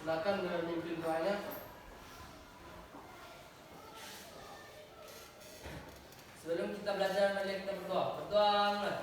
Silakan memimpin doanya. Sebelum kita belajar, mari kita berdoa. Berdoa mulai.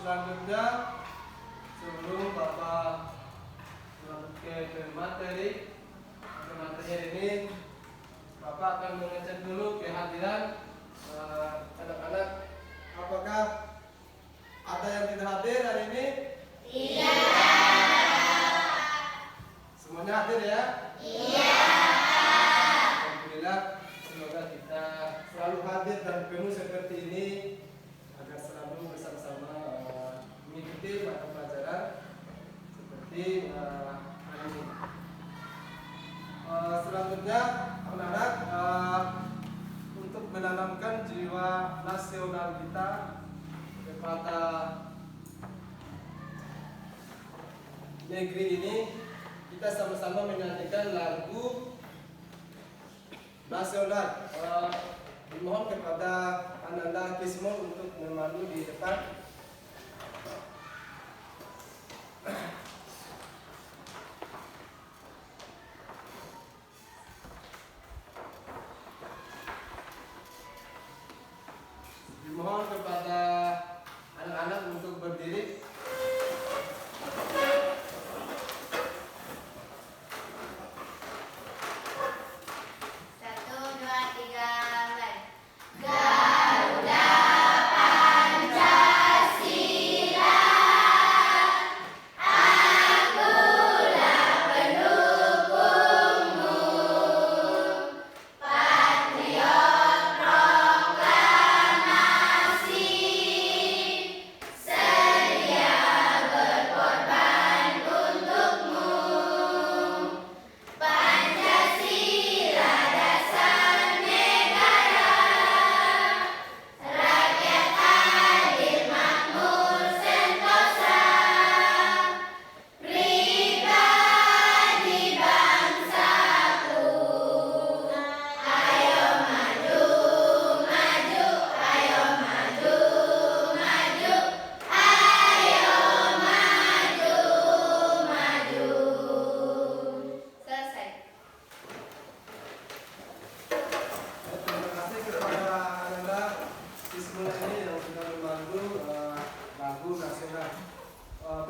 Selanjutnya, sebelum Bapak masuk ke materi ini, Bapak akan mengecek dulu kehadiran anak-anak. Apakah ada yang tidak hadir hari ini? Iya. Semuanya hadir ya? Iya. Alhamdulillah, semoga kita selalu hadir dan penuh seperti ini agar selalu bersama-sama mengikuti mata pelajaran seperti hari ini. Selanjutnya, anak-anak, untuk menanamkan jiwa nasional kita kepada negeri ini, kita sama-sama menyanyikan lagu nasional. Dimohon kepada Ananda Kismul untuk memandu di depan. Dimohon kepada anak-anak untuk berdiri.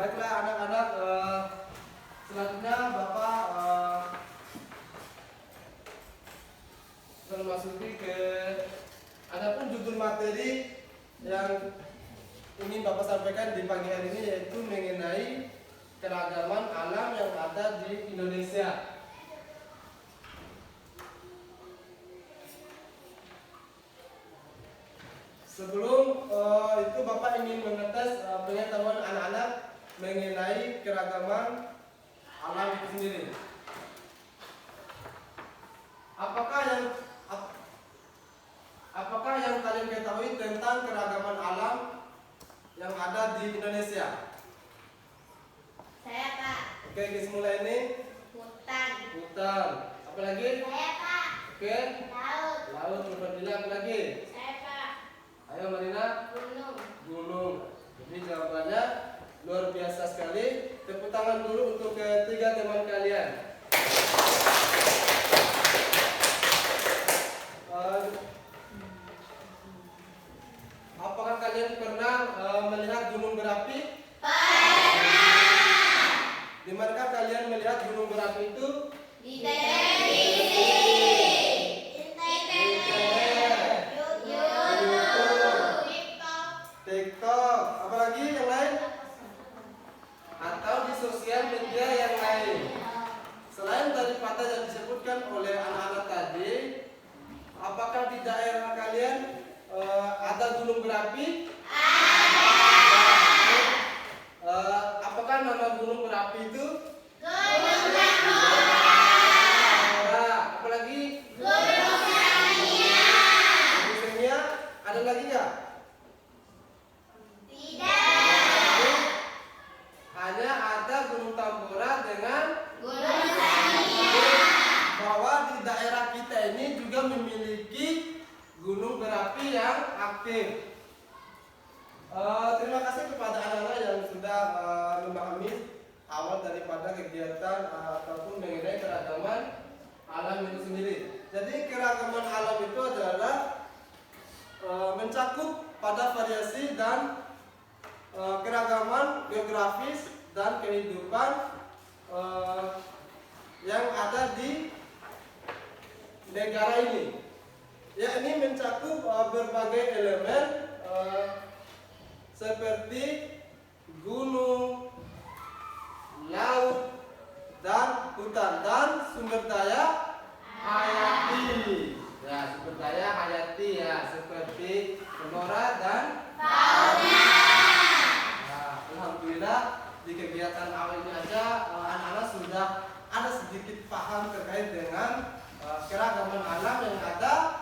Baiklah anak-anak, selanjutnya Bapak memasuki ke adapun judul materi yang ingin Bapak sampaikan di pagi hari ini, yaitu mengenai keragaman alam yang ada di Indonesia. Sebelum itu Bapak ingin mengetes pengetahuan anak-anak mengenai keragaman alam itu sendiri. Apakah yang kalian ketahui tentang keragaman alam yang ada di Indonesia? Saya, Pak. Oke, guys, mulai ini. Hutan. Hutan. Apa lagi? Saya, Pak. Oke. Laut. Laut. Apa lagi? Saya, Pak. Ayo Marina. tangan dulu untuk ketiga teman kalian. Apakah kalian pernah melihat gunung berapi? Pernah. Di manakah kalian melihat gunung berapi itu? Di televisi. YouTube. TikTok. Apalagi yang lain? Atau di sosial media yang lain. Selain daripada yang disebutkan oleh anak-anak tadi, apakah di daerah kalian ada gunung berapi? Apakah nama gunung berapi itu? Gunung Tambora. Apalagi? Gunung Sania. Gunung Senia. Ada lagi nggak? Tidak. Hanya ada Gunung Tambora dengan Gunung Sania. bahwa di daerah kita ini juga memiliki gunung berapi yang aktif. Terima kasih kepada anak-anak yang sudah memahami awal daripada kegiatan ataupun mengenai keragaman alam itu sendiri. Jadi keragaman alam itu adalah mencakup pada variasi dan keragaman geografis dan kehidupan yang ada di negara ini. Ya, ini mencakup berbagai elemen seperti gunung, laut, dan hutan dan sumber daya hayati. Ya, sumber daya hayati ya seperti flora dan Fauna. nah, alhamdulillah di kegiatan awal ini aja anak-anak sudah ada sedikit paham terkait dengan keragaman alam yang ada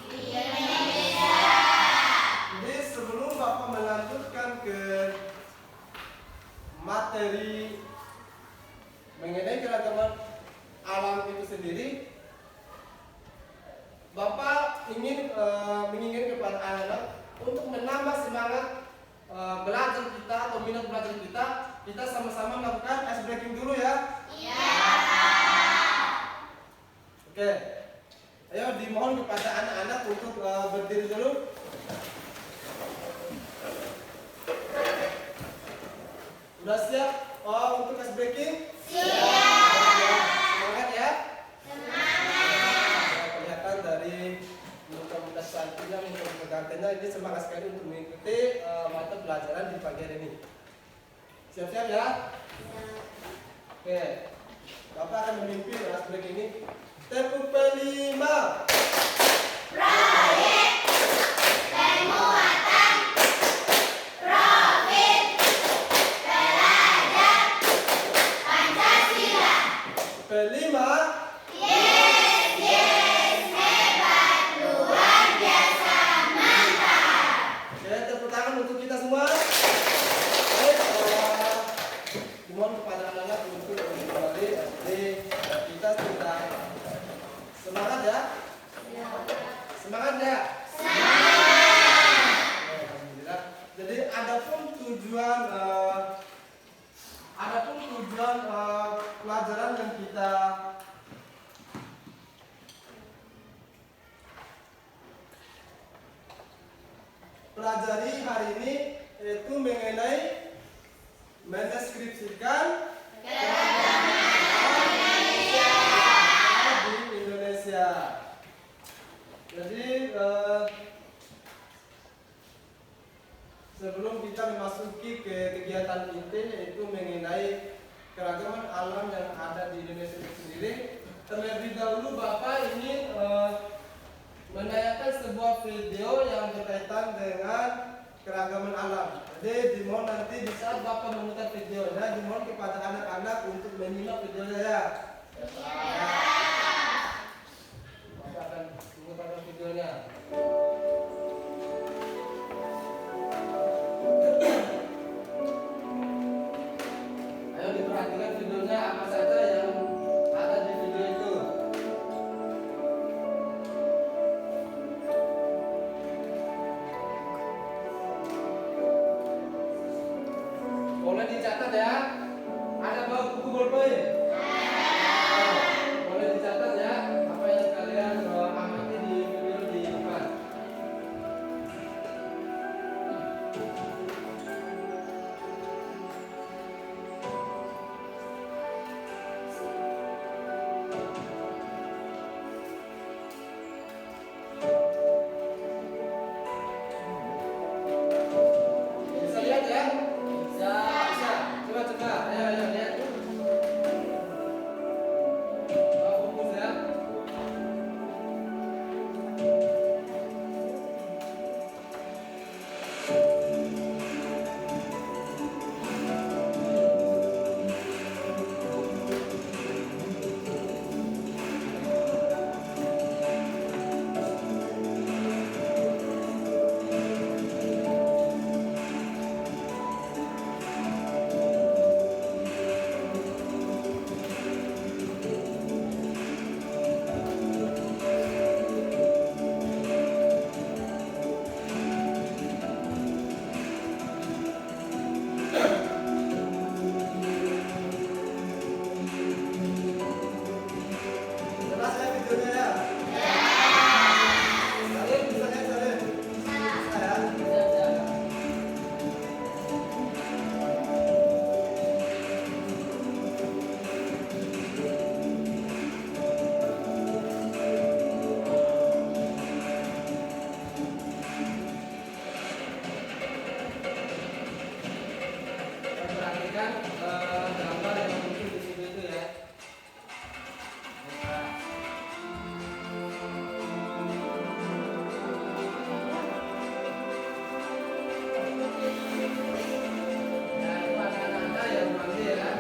Di Indonesia. Jadi sebelum Bapak melanjutkan ke materi mengenai keragaman alam itu sendiri, Bapak ingin menginginkan kepada anak-anak untuk menambah semangat belajar kita atau minat belajar kita sama-sama melakukan ice breaking dulu ya. Iya. Oke. Ayo dimohon kepada anak-anak untuk berdiri dulu. Udah siap untuk ice breaking? Siap. Semangat ya. Semangat. Kelihatan dari muka-muka cantiknya, muka-muka gantengnya ini semangat sekali untuk mengikuti mata pelajaran di pagi hari ini. Siap-siap ya? Oke. Bapak akan memimpin ice breaking ini. Tepuk kelima. Proyek penguatan profil belajar Pancasila. Kelima. Yes, yes, hebat, luar biasa, mantap. Oke, tepuk tangan untuk kita semua. Baik, dimohon kepada anak-anak untuk kembali SD kita sudah semangat ya. Semangat ya. Alhamdulillah. Jadi adapun tujuan pelajaran yang kita pelajari hari ini yaitu mengenai mendeskripsikan keragaman di Indonesia. Jadi sebelum kita memasuki ke kegiatan inti yaitu mengenai keragaman alam yang ada di Indonesia itu sendiri, terlebih dahulu Bapak ingin menayangkan sebuah video yang berkaitan dengan keragaman alam. Jadi dimohon nanti di saat Bapak memutar videonya, dimohon kepada anak-anak untuk menyimak videonya ya. Bapak akan memutarkan videonya. Ayo diperhatikan videonya apa saja yang ada di video itu. Boleh dicatat ya. Ada bolpen? Boleh dicatat ya apa yang kalian amati di video di depan. Bisa lihat ya? Bisa. Bisa. Coba. Ayo lihat. Fokus ya. Jelas ya videonya ya? Salim, bisa lihat Salim? Bisa ya? Bisa, bisa. Perhatikan gambar yang muncul di video itu ya. Nah, itu anak-anak yang mandi ya.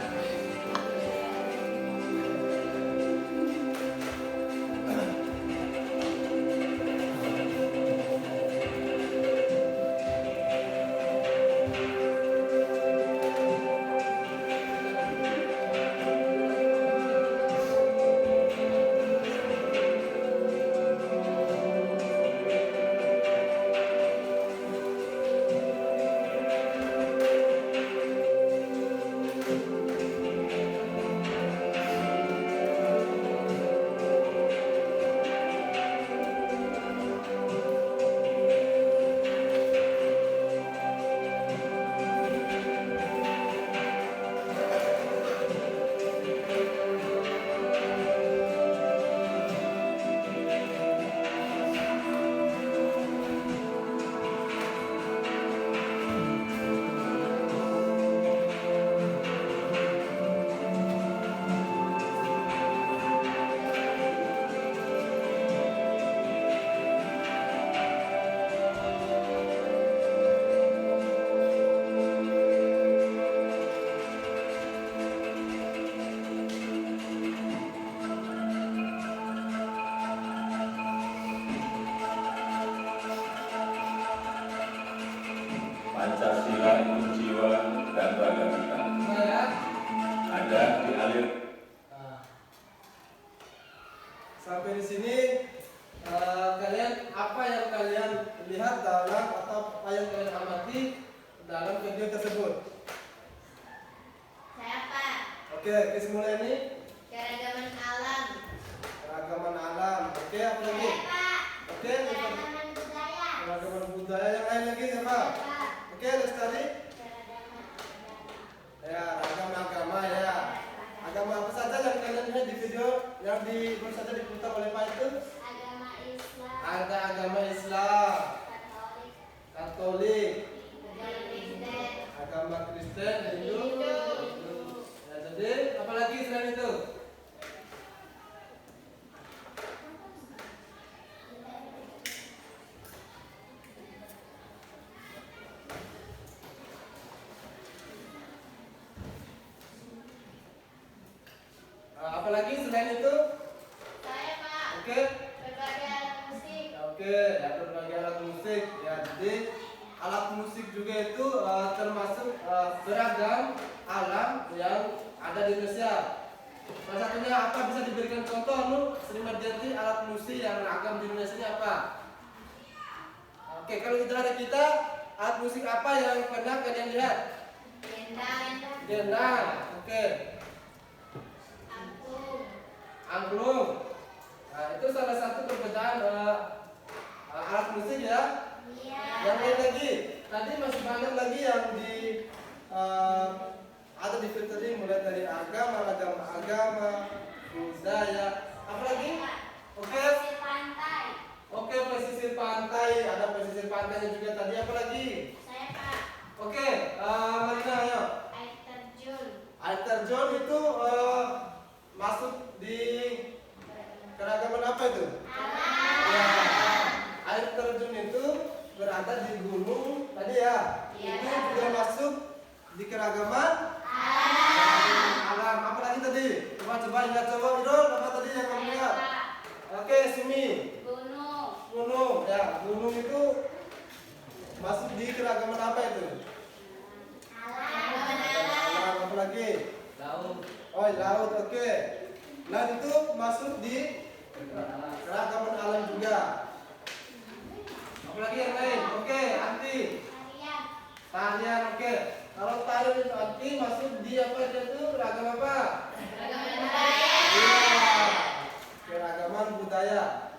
Pancasila itu jiwa dan raga kita. Nah, ya. Ada di alir. Nah, sampai di sini kalian apa yang kalian lihat dalam atau apa yang kalian amati dalam video tersebut? Saya Pak. Oke, kita mulai ini Keragaman alam. keragaman alam. Oke, apa lagi? Saya Pak. Oke, Keragaman budaya. keragaman budaya yang lain lagi siapa? Pak. Oke, Lestari. Keragaman agama. Ya, ragam agama ya. Agama apa saja yang kalian lihat di video yang baru saja diputar oleh Pak itu? Agama Islam. Ada agama Islam, Katolik. Katolik, Kristen. agama Kristen, Hindu. Hindu. Ya, jadi apalagi selain itu? Apalagi selain itu? Saya Pak. Oke. Berbagai alat musik. Oke, ya berbagai alat musik. Ya, jadi alat musik juga itu termasuk beragam alam yang ada di Indonesia. Salah satunya apa bisa diberikan contoh, Nu? Sri Mardianti, alat musik yang ragam di Indonesia ini apa? Oke, kalau di daerah kita, alat musik apa yang pernah kalian lihat? Gendang. Gendang. Oke. angklung. Nah, itu salah satu perbedaan alat musik ya. Iya. Yang lain lagi, tadi masih banyak lagi yang ada di film tadi, mulai dari agama, budaya, apa lagi? Oke, Pesisir pantai. oke, pesisir pantai, ada pesisir pantainya juga tadi, apa lagi? Saya Pak. Oke, Marina ayo. Air terjun. Air terjun itu masuk di keragaman apa itu? Alam. Ya, air terjun itu berada di gunung tadi ya. Iya. Itu juga masuk di keragaman alam. Apa lagi tadi? Coba ingat coba Irul, apa tadi yang kamu Saya lihat? Pak. Oke, Sumi. Gunung. Gunung ya, gunung itu masuk di keragaman apa itu? Alam. Alam. Apa lagi? Laut. Oh, laut. Oke. Laut itu masuk di keragaman alam juga. Apa lagi yang lain? Oke, Anti. Harian. Tarian, oke. Kalau tarian itu Anti masuk di apa itu? Ragam apa? Keragaman budaya. Iya, keragaman budaya.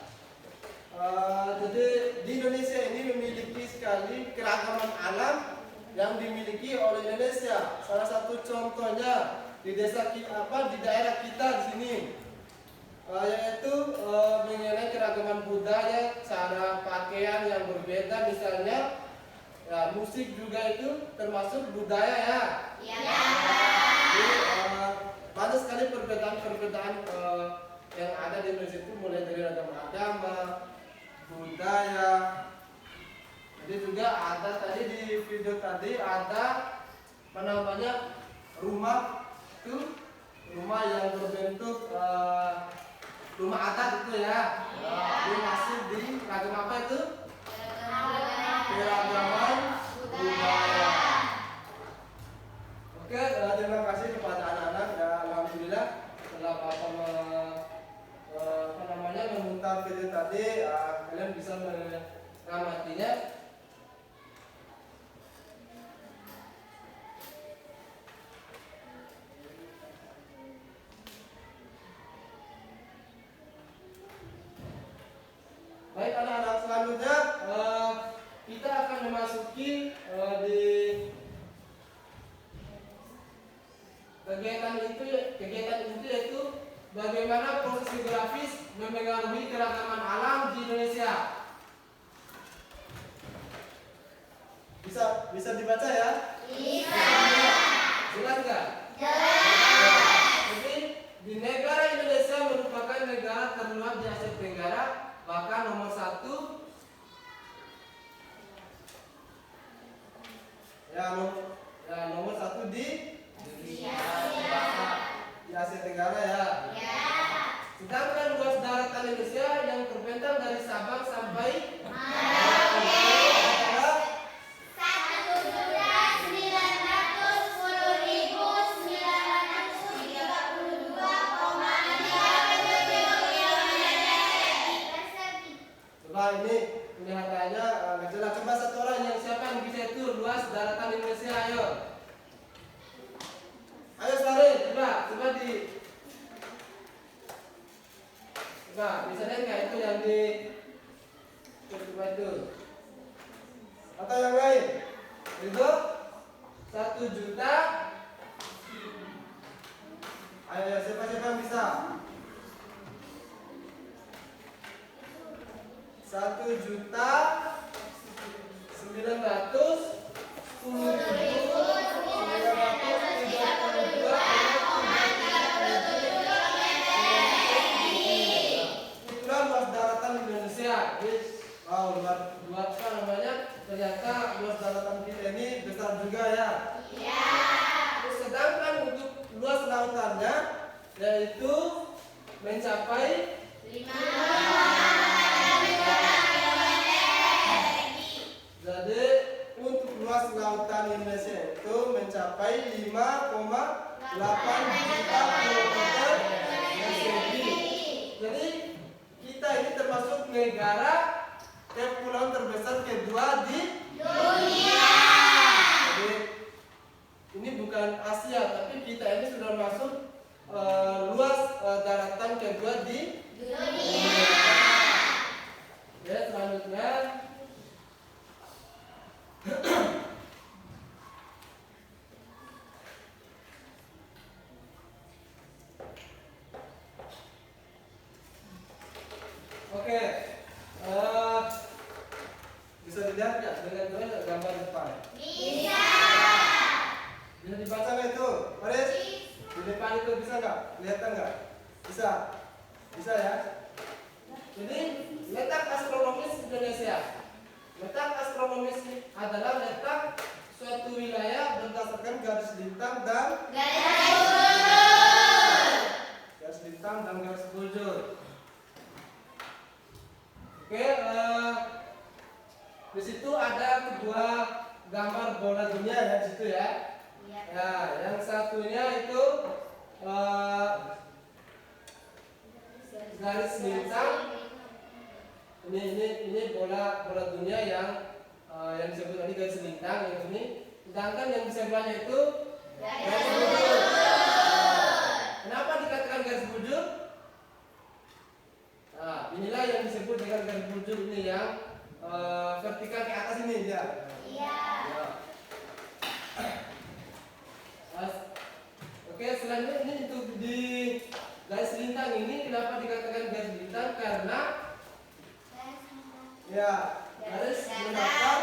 Jadi di Indonesia ini memiliki sekali keragaman alam yang dimiliki oleh Indonesia. Salah satu contohnya di desa di daerah kita di sini, yaitu mengenai keragaman budaya, cara pakaian yang berbeda, misalnya ya, musik juga itu termasuk budaya ya. Iya. Jadi, banyak sekali perbedaan-perbedaan yang ada di Indonesia itu, mulai dari ragam agama, budaya. Jadi juga ada tadi di video tadi ada apa namanya rumah itu, rumah yang berbentuk rumah adat itu ya. Ini masih di ragam apa itu? Keragaman budaya. Oke, terima kasih kepada anak-anak ya, alhamdulillah setelah Bapak memutar video tadi, kalian bisa mengamatinya. Baik anak-anak, selanjutnya kita akan memasuki di kegiatan itu yaitu bagaimana proses geografis memengaruhi keragaman alam di Indonesia. Bisa dibaca ya? Bisa. Jelas nggak? Jelas. Jadi di negara Indonesia merupakan negara terluar di Asia Tenggara, bahkan nomor 1 nomor 1 di Asia Tenggara ya. Sedangkan luas daratan Indonesia yang terbentang dari Sabang sampai adalah 1.910.400 coba ini kelihatannya nggak jelas. Coba satu orang yang siapa yang bisa itu luas daratan Indonesia, ayo. Ayo Sari, coba bisa lihat nggak itu yang di coba itu atau yang lain itu 1 juta. Ayo siapa yang bisa? 1.910.932,37. Itulah luas daratan Indonesia. Ternyata luas daratan kita ini besar juga ya. Sedangkan untuk luas lautannya yaitu mencapai 5,8 Jadi untuk luas lautan Indonesia itu mencapai 5,8 juta kilometer persegi. Jadi kita ini termasuk negara kepulauan terbesar kedua di dunia. Jadi ini bukan Asia, tapi kita ini sudah masuk luas daratan kedua Oke. Bisa dilihat nggak dengan gambar depan? Bisa. Bisa dibaca nggak itu? Faris? Di depan itu bisa nggak? Kelihatan nggak? Bisa. Bisa ya. Jadi letak astronomis Indonesia. Letak astronomis adalah letak suatu wilayah berdasarkan garis lintang dan garis bujur. Oke, di situ ada kedua gambar bola dunia ya di situ ya. Ya, yang satunya itu garis lintang. Ini bola dunia yang disebut tadi garis lintang yang ini. Sedangkan yang di sebelahnya itu garis bujur. Kenapa dikatakan garis bujur? Nah, inilah yang disebut dengan garis bujur ini yang vertikal ke atas ini ya. Iya. Ya. Oke, selanjutnya ini untuk di garis lintang ini kenapa dikatakan garis lintang? Karena ya garis menatap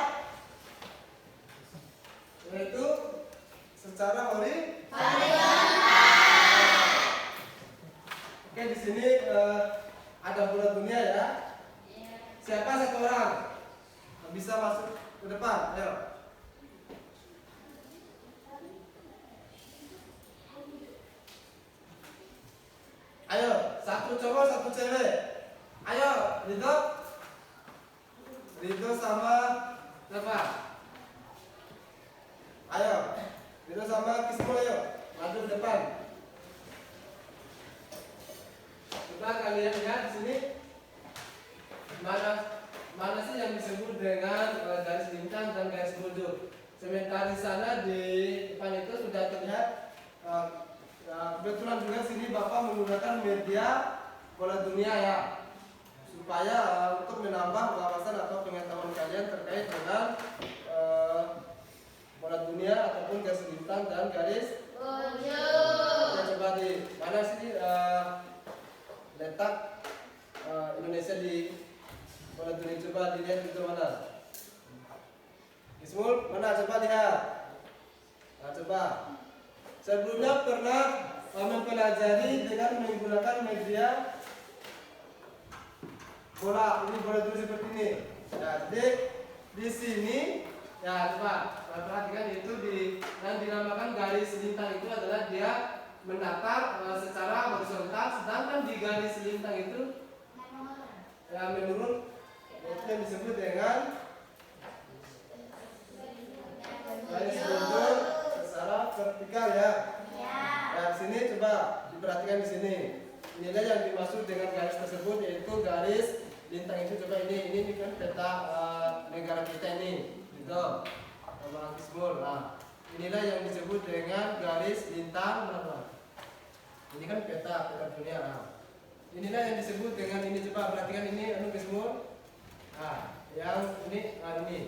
yaitu secara horizontal. Oke, di sini ada bola dunia ya. Siapa satu orang bisa masuk ke depan? Ayo. Ayo, satu cowok, satu cewek. Ayo, Ridho sama siapa? Ayo, Ridho sama Kismo, ayo maju ke depan. Coba kalian lihat di sini mana sih yang disebut dengan garis lintang dan garis bujur. Sementara di sana di depan itu sudah terlihat. Kebetulan juga sini Bapak menggunakan media bola dunia ya, supaya untuk menambah wawasan atau pengetahuan kalian terkait dengan bola dunia ataupun garis lintang dan garis bujur. Coba di mana sih letak Indonesia di bola dunia? Coba dilihat itu mana? Ismul, mana? Coba lihat. Nah, coba. Sebelumnya pernah mempelajari dengan menggunakan media bola dunia seperti ini. Nah, jadi di sini ya coba perhatikan itu yang dinamakan garis lintang itu adalah dia menatap secara horizontal, sedangkan di garis lintang itu ya menurun, itu yang disebut dengan garis bujur secara vertikal ya. Nah, di sini coba diperhatikan di sini. Inilah yang dimaksud dengan garis tersebut, yaitu garis lintang itu. Coba ini kan peta negara kita ini, gitu. Sama Kismul. Nah, inilah yang disebut dengan garis lintang. Ini kan peta dunia. Nah, inilah yang disebut dengan ini. Coba perhatikan ini, Kismul. Nah, yang ini, ini.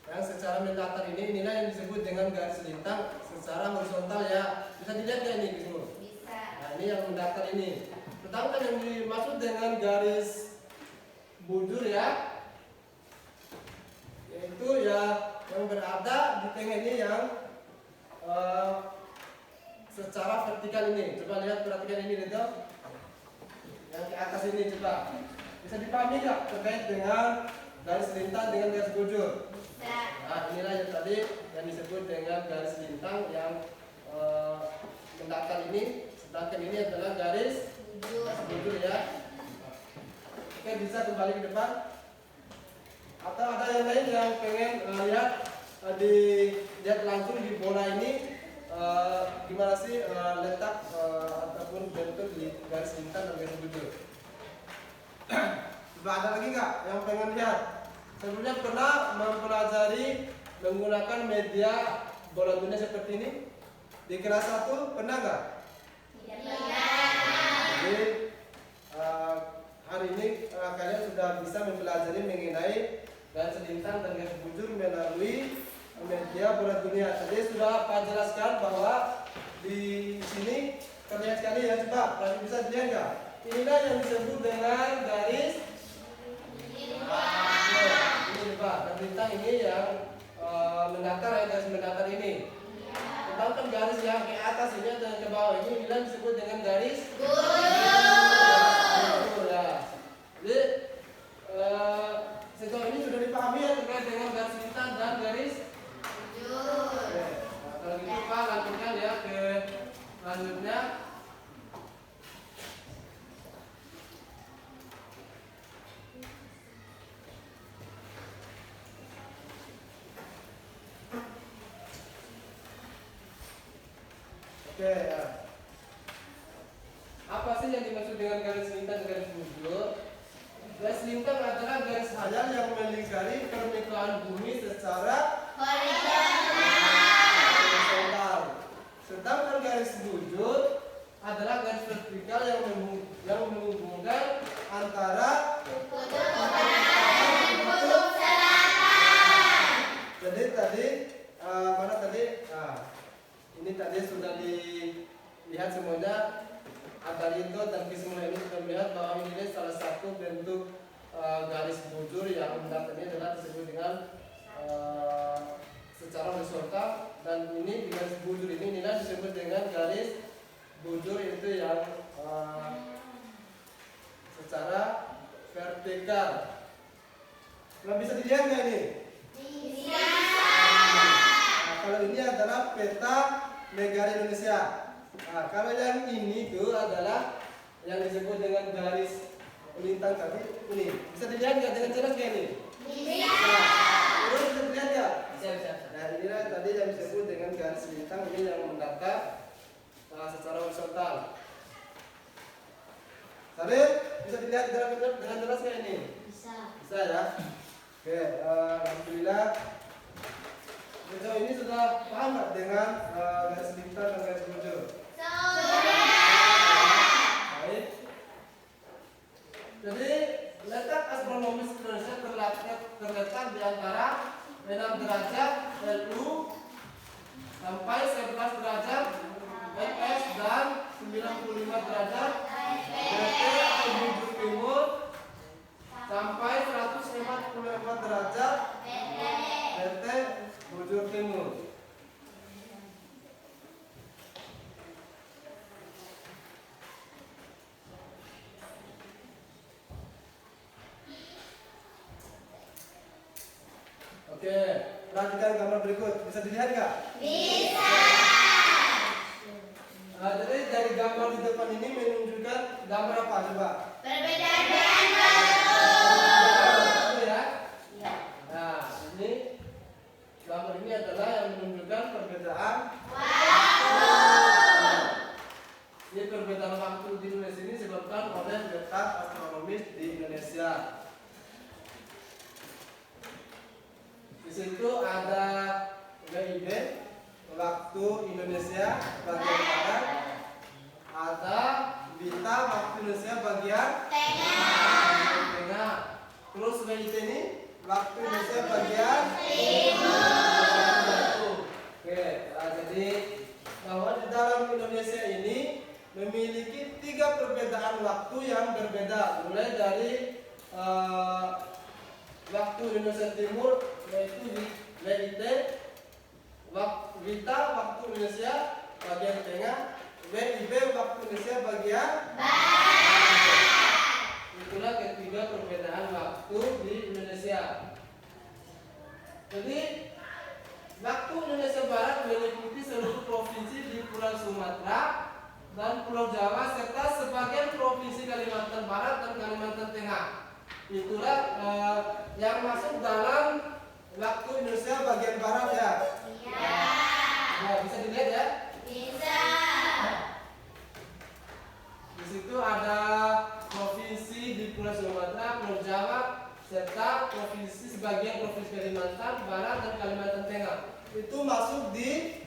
Yang secara mendatar inilah yang disebut dengan garis lintang secara horizontal ya. Bisa dilihat ya ini Kismul? Bisa. Nah, ini yang mendatar ini. Sedangkan yang dimaksud dengan garis bujur ya, yaitu ya yang berada di tengah ini yang secara vertikal ini. Coba lihat, perhatikan ini itu. Yang ke atas ini coba. Bisa dipahami nggak terkait dengan garis lintang dengan garis bujur? Nah, inilah yang tadi yang disebut dengan garis lintang yang mendatar ini, sedangkan ini adalah garis bujur ya. Oke, bisa kembali ke depan. Atau ada yang lain yang pengen lihat lihat langsung di bola ini gimana sih letak ataupun bentuk garis lintang dan garis bujur? Coba ada lagi nggak yang pengen lihat? Sebelumnya pernah mempelajari menggunakan media bola dunia seperti ini di kelas 1, pernah nggak? Jadi hari ini kalian sudah bisa mempelajari mengenai garis lintang dan garis bujur melalui media bola dunia. Tadi sudah Pak jelaskan bahwa di sini terlihat sekali ya, coba kalian bisa dilihat nggak? Inilah yang disebut dengan garis Ini Pak, dan bintang ini yang mendatar ya, garis mendatar ini. Sedangkan garis yang ke atas ini atau yang ke bawah ini bila disebut dengan garis bujur ya. Jadi sejauh ini sudah dipahami ya terkait dengan garis bintang dan garis bujur. Nah, kalau gitu Pak lanjutkan ya ke selanjutnya. Oke ya. Apa sih yang dimaksud dengan garis lintang dan garis bujur? Garis lintang adalah garis hayal yang melingkari permukaan bumi secara horizontal. Sedangkan garis bujur adalah garis vertikal yang menghubungkan antara Jadi tadi mana tadi? Ini tadi sudah dilihat semuanya. Adarito dan Kismula ini sudah melihat bahwa ini salah satu bentuk garis bujur yang mendatar ini adalah disebut dengan secara horizontal, dan ini di garis bujur ini nilai disebut dengan garis bujur itu yang secara vertikal. Nah, bisa dilihat nggak ini? Nah, kalau ini adalah peta negara Indonesia. Nah, kalau yang ini itu adalah yang disebut dengan garis lintang tadi ini. Bisa dilihat nggak dengan jelas kayak ini? Nah, terus bisa dilihat nggak? Bisa. Nah, inilah tadi yang disebut dengan garis lintang ini yang mendatar secara horizontal. Tadi bisa dilihat dengan jelas kayak ini? Bisa ya? Oke, alhamdulillah. Sejauh ini sudah paham nggak dengan garis lintang dan garis bujur? Baik. Jadi letak astronomis Indonesia terletak di antara 6 derajat LU sampai 11 derajat FS dan 95 derajat BT atau bujur timur sampai 154 derajat BT bujur timur. Oke, perhatikan gambar berikut. Bisa dilihat nggak? Bisa. Nah, jadi dari gambar di depan ini menunjukkan gambar apa coba? Perbedaan baru. Itu ya. Nah, ini gambar ini adalah yang menunjukkan perbedaan waktu. Ini perbedaan waktu di Indonesia ini disebabkan oleh letak astronomis di Indonesia. Di situ ada WIB waktu Indonesia bagian barat, ada Bita waktu Indonesia bagian tengah. Terus WIT ini waktu Indonesia bagian timur. Oke, nah, jadi bahwa di dalam Indonesia ini memiliki 3 perbedaan waktu yang berbeda, mulai dari waktu Indonesia Timur yaitu WIT, Wita waktu Indonesia bagian tengah, WIB waktu Indonesia bagian barat. Itulah ketiga perbedaan waktu di Indonesia. Jadi waktu Indonesia Barat meliputi seluruh provinsi di Pulau Sumatera dan Pulau Jawa serta sebagian provinsi Kalimantan Barat dan Kalimantan Tengah. Itulah yang masuk dalam waktu Indonesia bagian barat ya. Iya. Nah, bisa dilihat ya. Bisa. Di situ ada provinsi di Pulau Sumatera, Pulau Jawa, serta sebagian provinsi Kalimantan Barat dan Kalimantan Tengah. Itu masuk di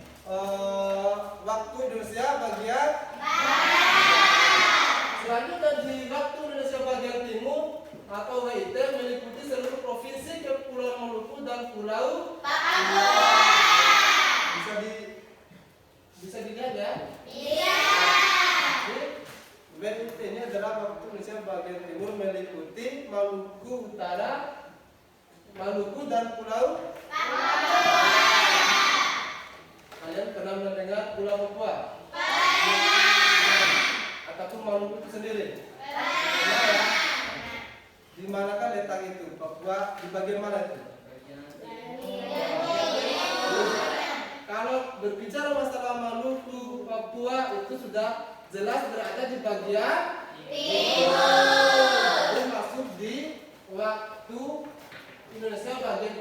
waktu Indonesia bagian barat. Selanjutnya di waktu Indonesia bagian timur atau WIT meliputi seluruh provinsi Kepulauan Maluku dan Pulau Papua. Bisa dilihat ya. Iya. WIT ini adalah waktu Indonesia bagian timur meliputi Maluku Utara, berbicara masalah Maluku, Papua itu sudah jelas berada di bagian timur. Jadi masuk di waktu Indonesia bagian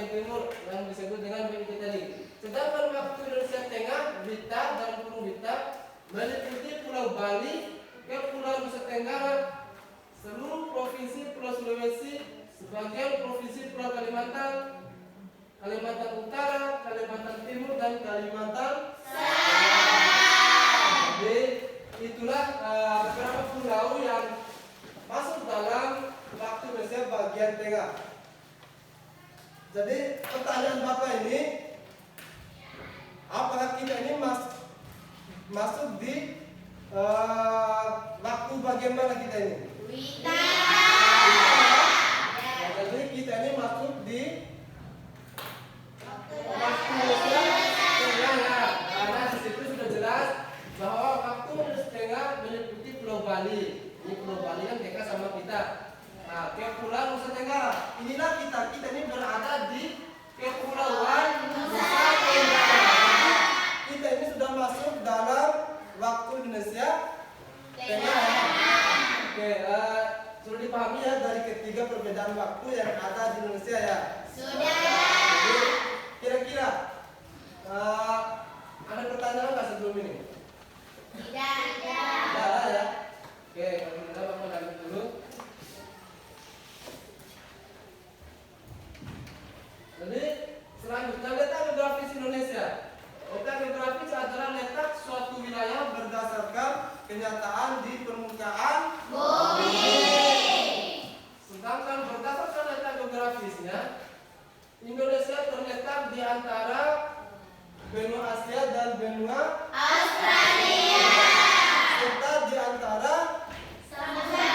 timur yang disebut dengan WIT tadi. Sedangkan waktu Indonesia Tengah, WITA dan Pulau WITA meliputi Pulau Bali, Kepulauan Nusa Tenggara, seluruh provinsi Pulau Sulawesi, sebagian provinsi Pulau Kalimantan, Kalimantan Utara, Kalimantan Timur, dan Kalimantan Selatan. Jadi itulah beberapa pulau yang masuk dalam waktu Indonesia bagian tengah. Jadi pertanyaan Bapak ini, apakah kita ini masuk di waktu bagian mana kita ini? Wita. Jadi kita ini masuk di Waktu waktu Indonesia Tengah ya, karena di situ sudah jelas bahwa waktu Indonesia Tengah meliputi Pulau Bali. Ini Pulau Bali kan dekat sama kita. Nah, Kepulauan Nusa Tenggara. Inilah kita ini berada di Kepulauan Nusa Tenggara. Kita ini sudah masuk dalam waktu Indonesia Tengah. Oke, sudah dipahami ya dari ketiga perbedaan waktu yang ada di Indonesia ya. Sudah. Jadi, kira-kira ada pertanyaan nggak sebelum ini? Tidak. Tidak ada ya. Oke, kalau kita Bapak lanjut dulu. Jadi selanjutnya letak geografis Indonesia. Letak geografis adalah letak suatu wilayah berdasarkan kenyataan di permukaan bumi. Sedangkan berdasarkan letak geografisnya, Indonesia terletak di antara benua Asia dan benua Australia. serta di antara Oke.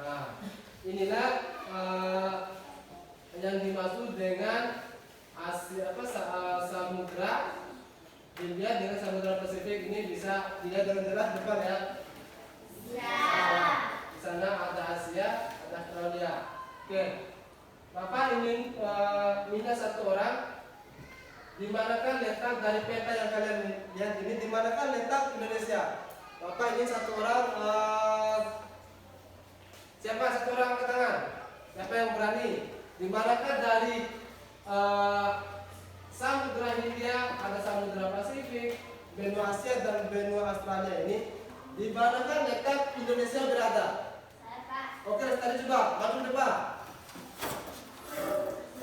Nah, inilah yang dimaksud dengan Asia samudra India dengan Samudra Pasifik. Ini bisa dilihat dengan jelas depan ya. Di sana ada Asia, ada Australia. Oke, Bapak ingin minta satu orang, di manakah letak dari peta yang kalian lihat ini? Di manakah letak Indonesia? Bapak ingin satu orang, siapa satu orang angkat tangan? Siapa yang berani? Di manakah dari Samudra Hindia, ada Samudra Pasifik, benua Asia dan benua Australia ini? Di manakah letak Indonesia berada? Oke, tadi coba maju depan.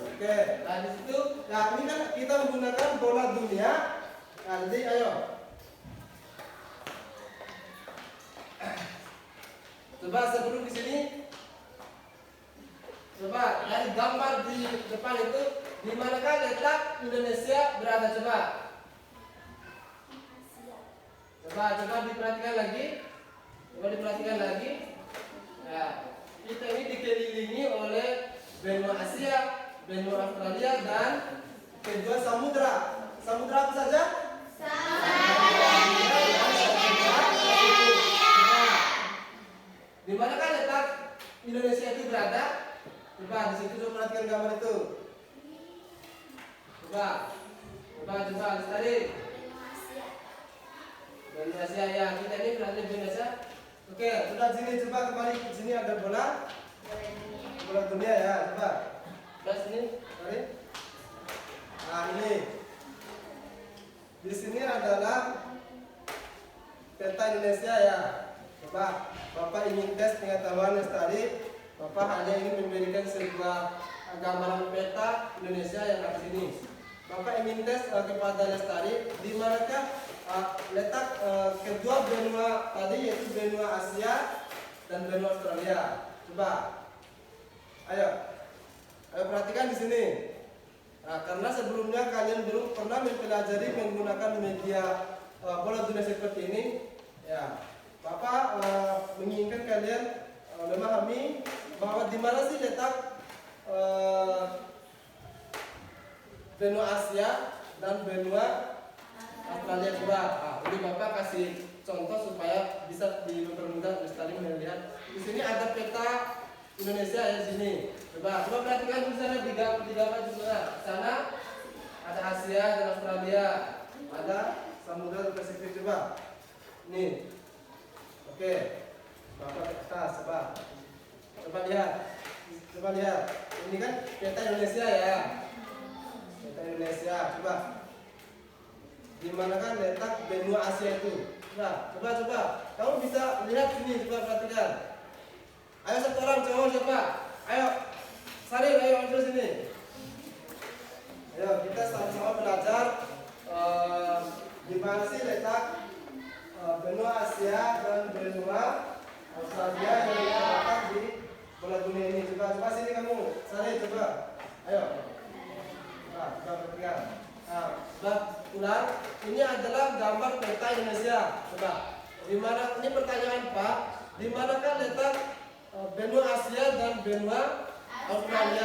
Oke, nah di situ, nah ini kan kita menggunakan bola dunia. Nah, jadi ayo. Coba sebelum di sini, coba dari gambar di depan itu, di manakah letak Indonesia berada? Coba diperhatikan lagi. Nah, kita ini dikelilingi oleh benua Asia, benua Australia, dan kedua samudra. Samudra apa saja? Di manakah letak Indonesia itu berada? Coba di situ coba perhatikan gambar itu. Coba tadi. Benua Asia ya, kita ini berada di benua Asia. Oke, sudah sini coba kembali ke sini ada bola dunia ya, coba. Coba sini, mari. Nah ini, di sini adalah peta Indonesia ya. Coba, Bapak ingin tes pengetahuan tadi. Bapak hanya ingin memberikan sebuah gambaran peta Indonesia yang ada di sini. Bapak ingin tes kepada Lestari, di manakah letak kedua benua tadi, yaitu benua Asia dan benua Australia. Coba, ayo perhatikan di sini. Nah, karena sebelumnya kalian belum pernah mempelajari menggunakan media bola dunia seperti ini, ya, Bapak menginginkan kalian memahami bahwa di mana sih letak benua Asia dan benua Australia. Coba, ini Bapak kasih contoh supaya bisa dipermudah sekali melihat di sini ada peta Indonesia ya di sini. Coba perhatikan di sana tiga baju sana ada Asia dan Australia, ada Samudra Pasifik. Coba nih, oke, bapak kertas, coba lihat, ini kan peta Indonesia ya, peta Indonesia. Coba di mana kan letak benua Asia itu? Coba, kamu bisa lihat sini, coba perhatikan. Ayo satu orang cowok siapa? Ayo, Saril, ayo muncul sini. Ayo kita sama-sama belajar di mana sih letak benua Asia dan benua Australia yang terletak di bola dunia ini. Coba sini kamu, Saril, coba. Ayo. Coba perhatikan. Ular, ini adalah gambar peta Indonesia. Coba, di mana ini pertanyaan Pak? Di manakah letak benua Asia dan benua Australia?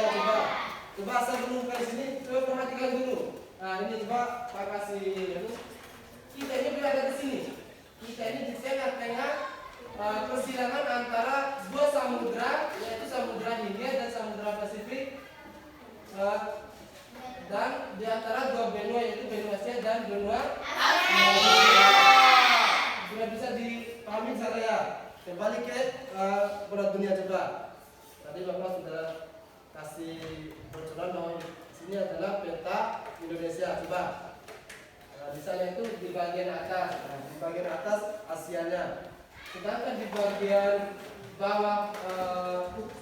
Coba saya belum di sini. Coba perhatikan dulu. Nah ini coba Pak kasih. Kita ini berada di sini. Kita ini di tengah-tengah persilangan antara dua samudra, yaitu Samudra Hindia dan Samudra Pasifik. Dan di antara dua benua, yaitu benua Asia dan benua Australia. Sudah bisa dipahami saya. Kembali ke bola dunia coba. Tadi Bapak sudah kasih bocoran bahwa sini adalah peta Indonesia. Coba. Di sana itu di bagian atas. Di bagian atas Asianya. Sedangkan di bagian bawah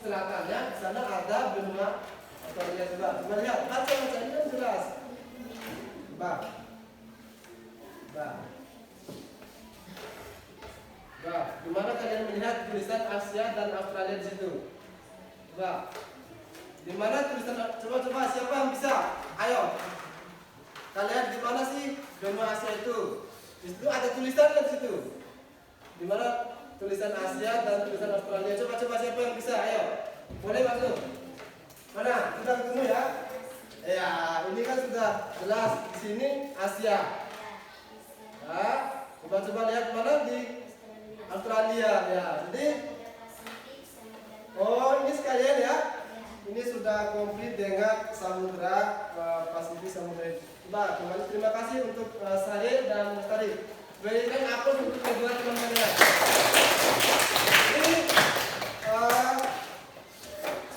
selatannya di sana ada benua Australia. Coba lihat, baca ini kan jelas. Coba, gimana kalian melihat tulisan Asia dan Australia di situ? Coba, di mana tulisan? Coba siapa yang bisa? Ayo, kalian di mana sih benua Asia itu? Di situ ada tulisannya di situ. Di mana tulisan Asia dan tulisan Australia? Coba siapa yang bisa? Ayo, boleh masuk. Mana? Sudah ketemu ya? Ya, ini kan sudah jelas. Di sini Asia. Nah, coba lihat mana di Australia ya. Jadi, ini sekalian ya. Ini sudah komplit dengan Samudra Pasifik, Samudra. Coba, kembali terima kasih untuk Sahil dan Mustari. Berikan aku untuk kedua teman-teman. Ini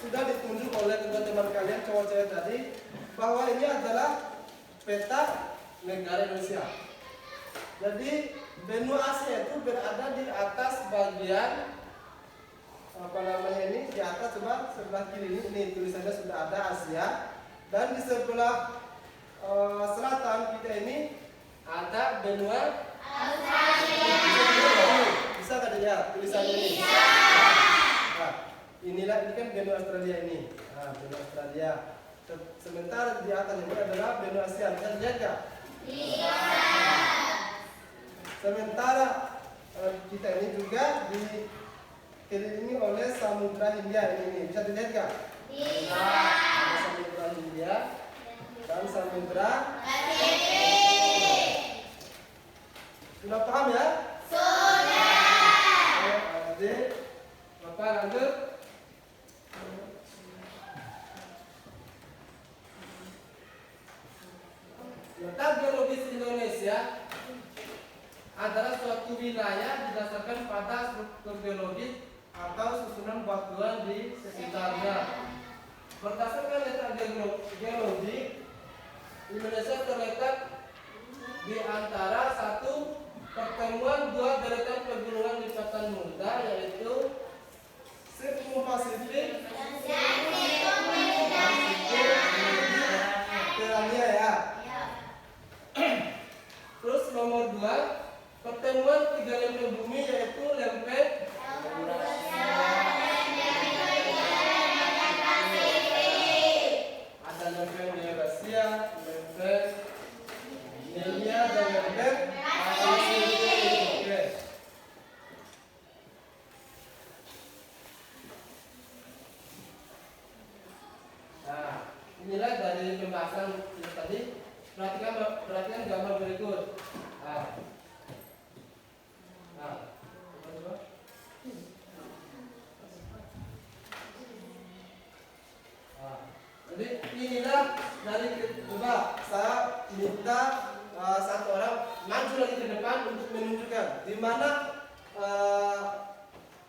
sudah ditunjuk oleh kedua teman kalian cowok cewek tadi bahwa ini adalah peta negara Indonesia. Jadi benua Asia itu berada di atas bagian ini di atas, coba sebelah kiri ini tulisannya sudah ada Asia, dan di sebelah selatan kita ini ada benua Australia. Bisa nggak dilihat tulisannya ini? Ini kan benua Australia ini. Benua Australia. Sementara di atas ini adalah benua Asia. Bisa dilihat nggak? Iya. Sementara kita ini juga dikelilingi oleh Samudra Hindia ini. Bisa dilihat nggak? Iya. Ada Samudra Hindia dan Samudra Pasifik. Sudah paham ya? Sudah. Bapak lanjut. Letak geologis Indonesia adalah suatu wilayah didasarkan pada struktur geologis atau susunan batuan di sekitarnya. Berdasarkan letak geologi, Indonesia terletak di antara satu pertemuan dua deretan pegunungan lipatan muda, yaitu Sirkum Pasifik dan Mediterania ya. Terus nomor 2, pertemuan tiga lempeng bumi, yaitu lempeng ada lempeng Eurasia, lempeng Asia dan lempeng Pasifik. Oke. Nah, inilah dari pembahasan tadi. Perhatikan gambar berikut. coba saya minta satu orang maju lagi ke depan untuk menunjukkan di mana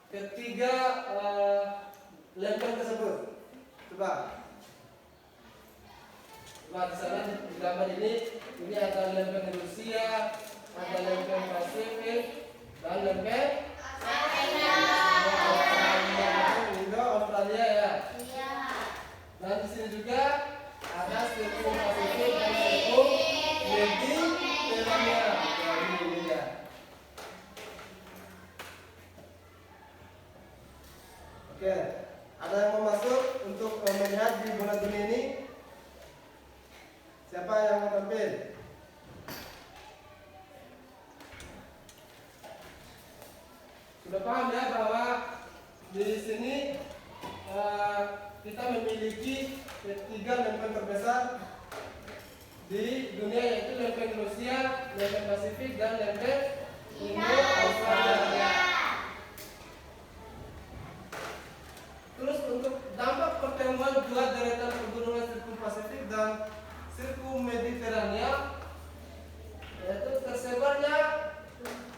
ketiga lempeng tersebut. Coba di sana di gambar ini ada lempeng Rusia, ada lempeng Pasifik, dan lempeng Australia ya. Dan di sini juga ada sirkum Pasifik dan sirkum Mediterania. Ini ya. Oke, ada yang mau masuk untuk melihat di bola dunia ini? Siapa yang mau tampil? Sudah paham ya bahwa di sini kita memiliki tiga lempeng terbesar di dunia, yaitu lempeng Rusia, lempeng Pasifik, dan lempeng Indo-Australia. Terus untuk dampak pertemuan dua deretan pegunungan sirkum Pasifik dan sirkum Mediterania, yaitu tersebarnya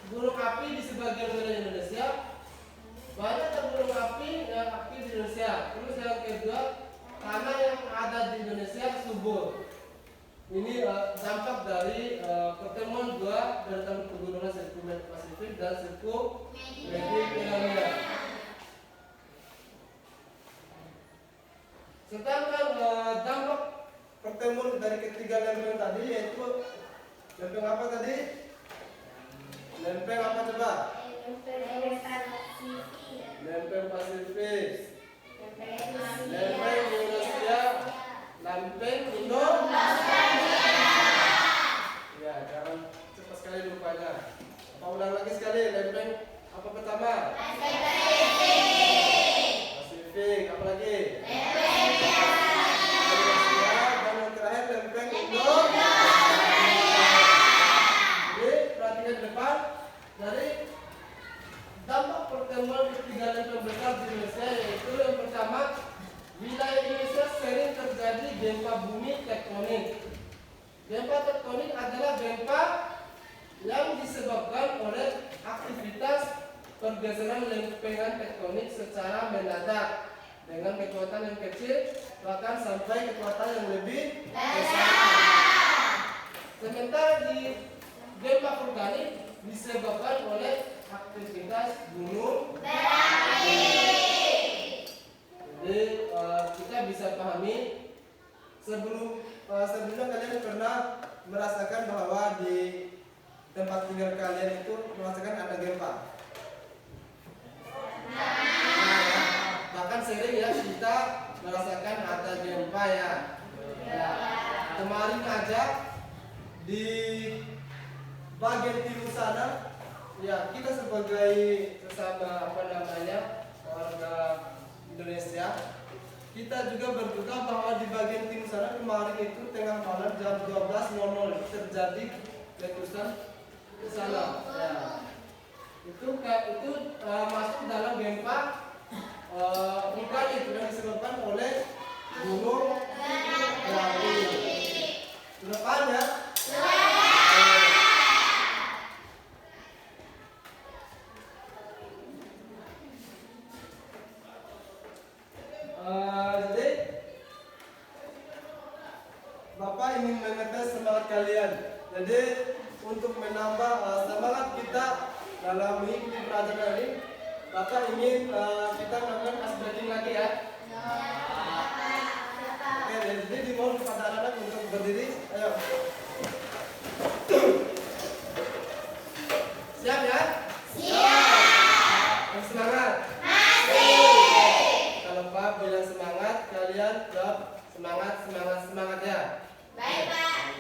gunung api di sebagian wilayah Indonesia, banyak gunung api yang aktif di Indonesia. Terus yang kedua, tanah yang ada di Indonesia subur. Ini dampak dari pertemuan dua deretan pegunungan sirkum Pasifik dan sirkum Mediterania. Sedangkan dampak pertemuan dari ketiga lempeng tadi, yaitu lempeng apa tadi? Lempeng apa coba? Lempeng Pasifik, lempeng Indonesia, lempeng Indo-Australia. Ya, jangan cepat sekali lupanya. Apa ulang lagi sekali? Lempeng apa pertama? Pasifik. Apa lagi? Indonesia. Dan yang terakhir lempeng Indo-Australia. Jadi perhatikan di depan. Dari dampak pertemuan ketiga lempeng besar di Indonesia, yaitu yang pertama, wilayah Indonesia sering terjadi gempa bumi tektonik. Gempa tektonik adalah gempa yang disebabkan oleh aktivitas pergeseran lempengan tektonik secara mendadak dengan kekuatan yang kecil, bahkan sampai kekuatan yang lebih besar. Sementara di gempa vulkanik disebabkan oleh aktivitas gunung berapi. Jadi kita bisa pahami sebelumnya kalian pernah merasakan bahwa di tempat tinggal kalian itu merasakan ada gempa. Bahkan sering ya kita merasakan ada gempa ya. Kemarin aja di bagian timur sana, ya kita sebagai sesama warga Indonesia, kita juga berduka bahwa di bagian timur sana kemarin itu tengah malam jam 12.00 terjadi letusan di sana. Ya. Itu masuk dalam gempa vulkanik yang disebabkan oleh gunung berapi. Sudah paham ya? Jadi Bapak ingin mengetes semangat kalian. Jadi untuk menambah semangat kita dalam mengikuti pelajaran ini, Bapak ingin kita melakukan ice breaking lagi ya. Oke, jadi dimohon kepada anak-anak untuk berdiri. Ayo. Siap ya? Siap. Semangat. Kalau Pak bilang semangat, kalian jawab semangat ya. Baik, Pak.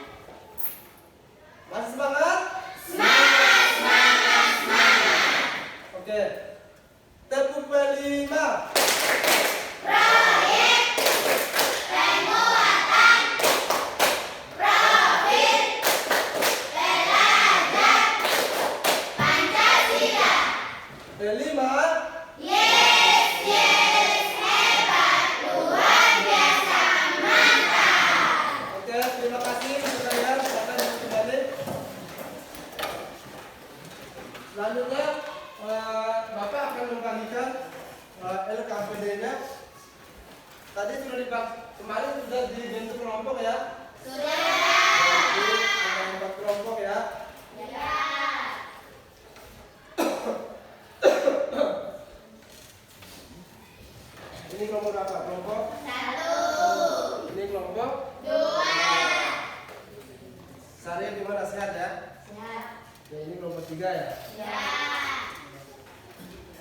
Masih semangat? Semangat. Oke. Tepuk kelima. Proyek penguatan profil belajar Pancasila. Kelima. Yes, hebat, luar biasa, mantap. Tadi kemarin sudah dibentuk kelompok ya. Sudah. Jadi ada 4 kelompok ya. Ya. Ini kelompok apa? Kelompok 1, ini kelompok 2. Sari gimana, sehat ya? Siap. Ya, ini kelompok 3 ya. Ya.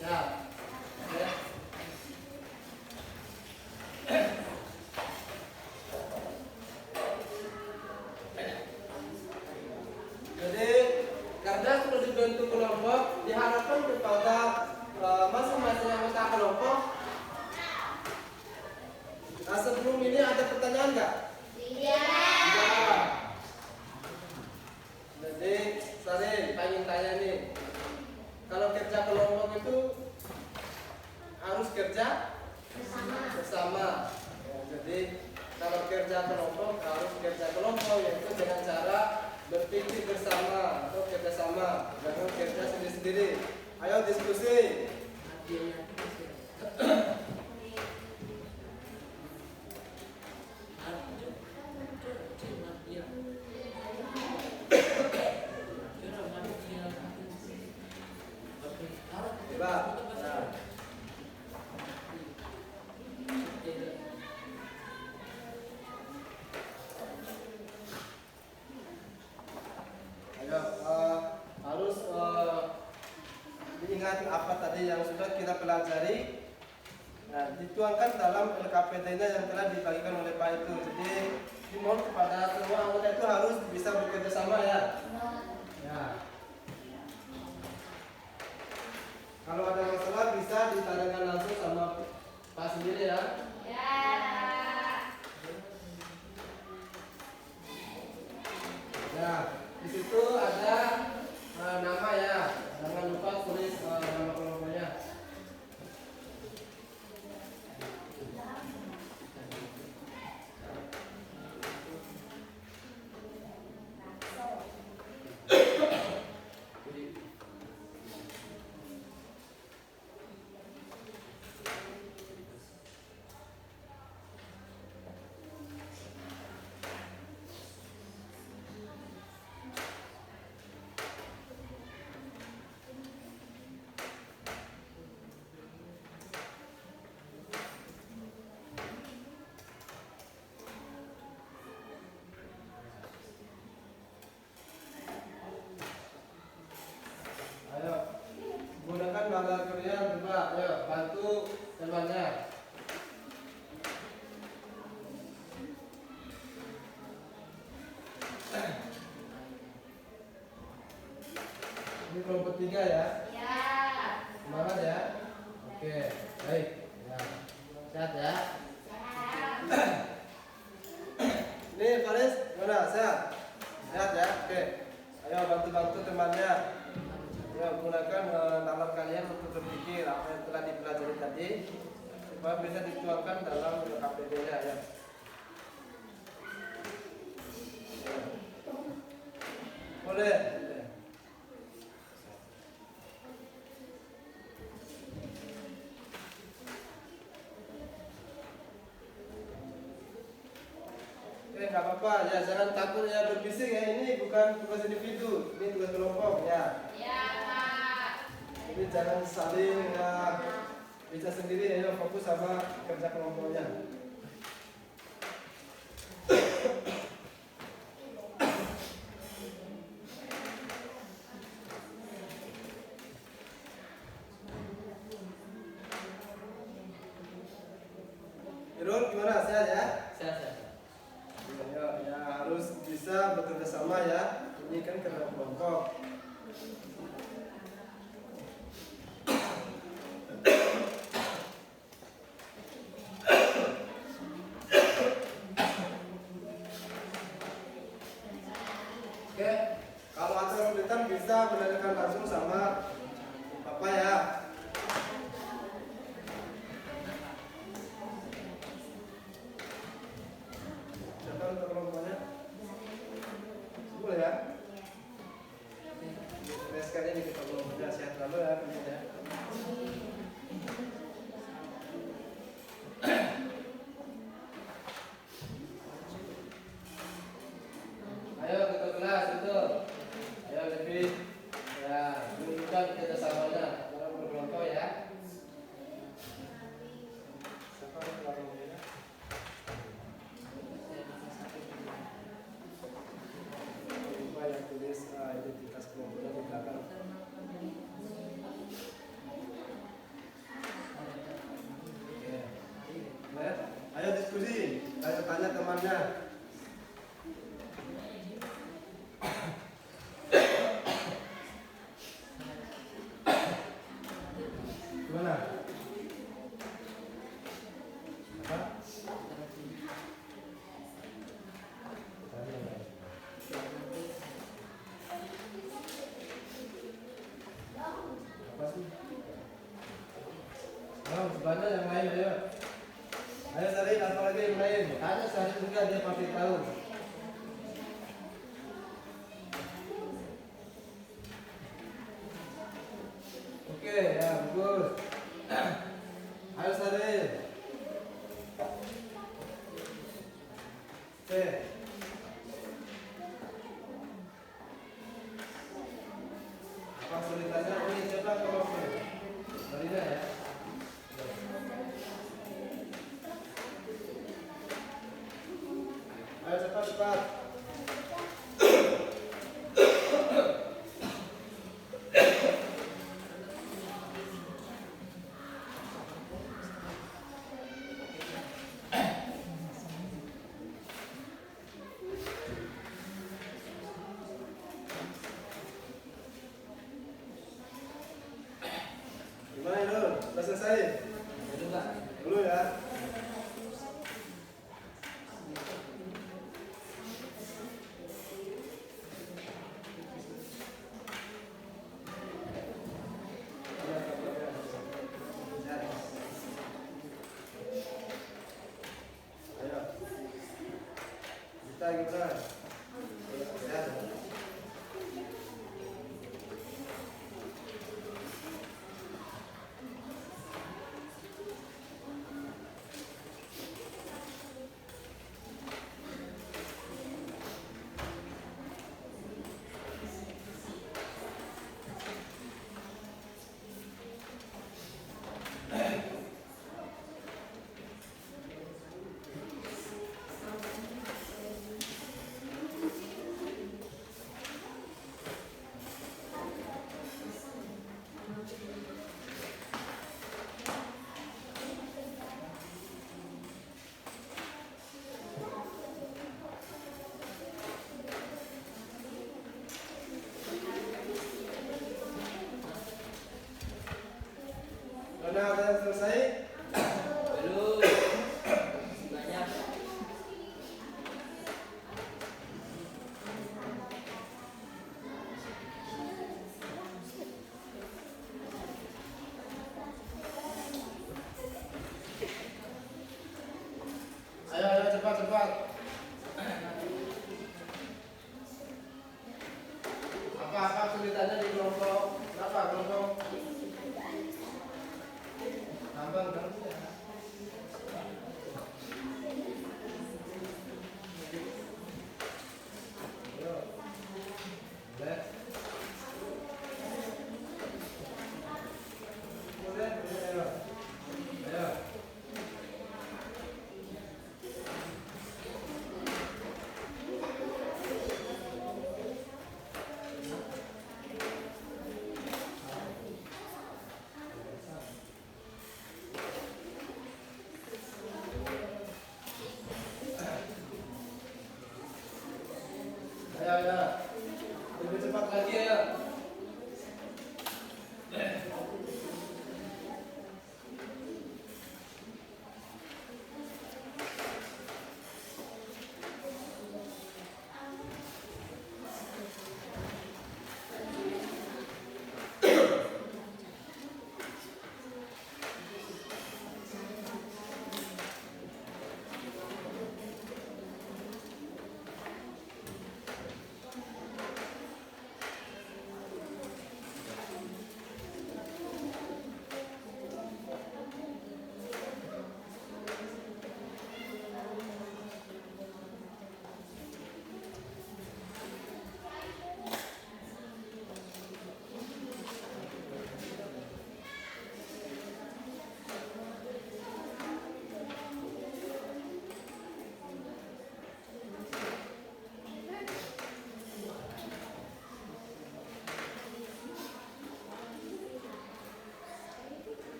Siap. Ya. Jadi karena sudah dibentuk kelompok, diharapkan kepada masing-masing anggota kelompok. Nah, sebelum ini ada pertanyaan nggak? Tidak. Tidak. Jadi saya pengen tanya nih, kalau kerja kelompok itu harus kerja bersama. Ya, jadi kalau kerja kelompok harus kerja kelompok, yaitu dengan cara berpikir bersama atau kerjasama, jangan kerja sendiri-sendiri. Ayo diskusi. Coba. Nah. Ayo, harus diingat apa tadi yang sudah kita pelajari. Nah, dituangkan dalam LKPD-nya yang telah dibagikan oleh Pak itu. Jadi dimohon kepada semua anggota itu harus bisa bekerja sama ya. Ya. Kalau ada masalah bisa ditanyakan langsung sama Pak sendiri ya. Ya. Ya, di situ ada nama ya. Jangan lupa tulis nama kelompoknya. Ayo, gunakan bahasa Korea juga. Ayo, bantu temannya. Ini kelompok 3 ya. Ya. Semangat ya. Oke, baik. Ya. Sehat ya. Siap. Ini Faris, gimana? Sehat? Sehat ya. Oke. Ayo bantu-bantu temannya. Ya, gunakan nalar kalian untuk berpikir apa yang telah dipelajari tadi supaya bisa dituangkan dalam KPD-nya ya. Boleh. Nggak apa-apa ya, jangan takut ya berbisik ya, ini bukan tugas individu, ini tugas kelompok ya. Ya, Pak. Jadi jangan saling bisa sendiri ya, fokus sama kerja kelompoknya. Irul gimana, sehat ya? Sehat. Ya, harus bisa bekerja sama ya. Ini kan kerja kelompok. Oke, kalau ada kesulitan bisa menanyakan langsung sama Bapak ya. Siapa untuk kelompoknya? Boleh ya? Nah, sekalian ini kita kelompoknya sehat selalu ya, teman-teman ya. Gimana? Apa? Apa sih? Oh, sebelahnya yang lain ayo. Ayo Sari, apa lagi yang lain? Tanya Sari juga dia pasti tahu. Oke, ya bagus. Ayo Sari. Oke. Apa kesulitannya? Ini coba kalau Marina ya. Ayo cepat. Gimana itu? Sudah selesai? Dulu Pak. Dulu ya. Ayo. Kita gimana? Sehat. Nona udah selesai? Belum. Banyak. Ayo cepat. Apa kesulitannya di kelompok? Kenapa kelompok? Gampang kan?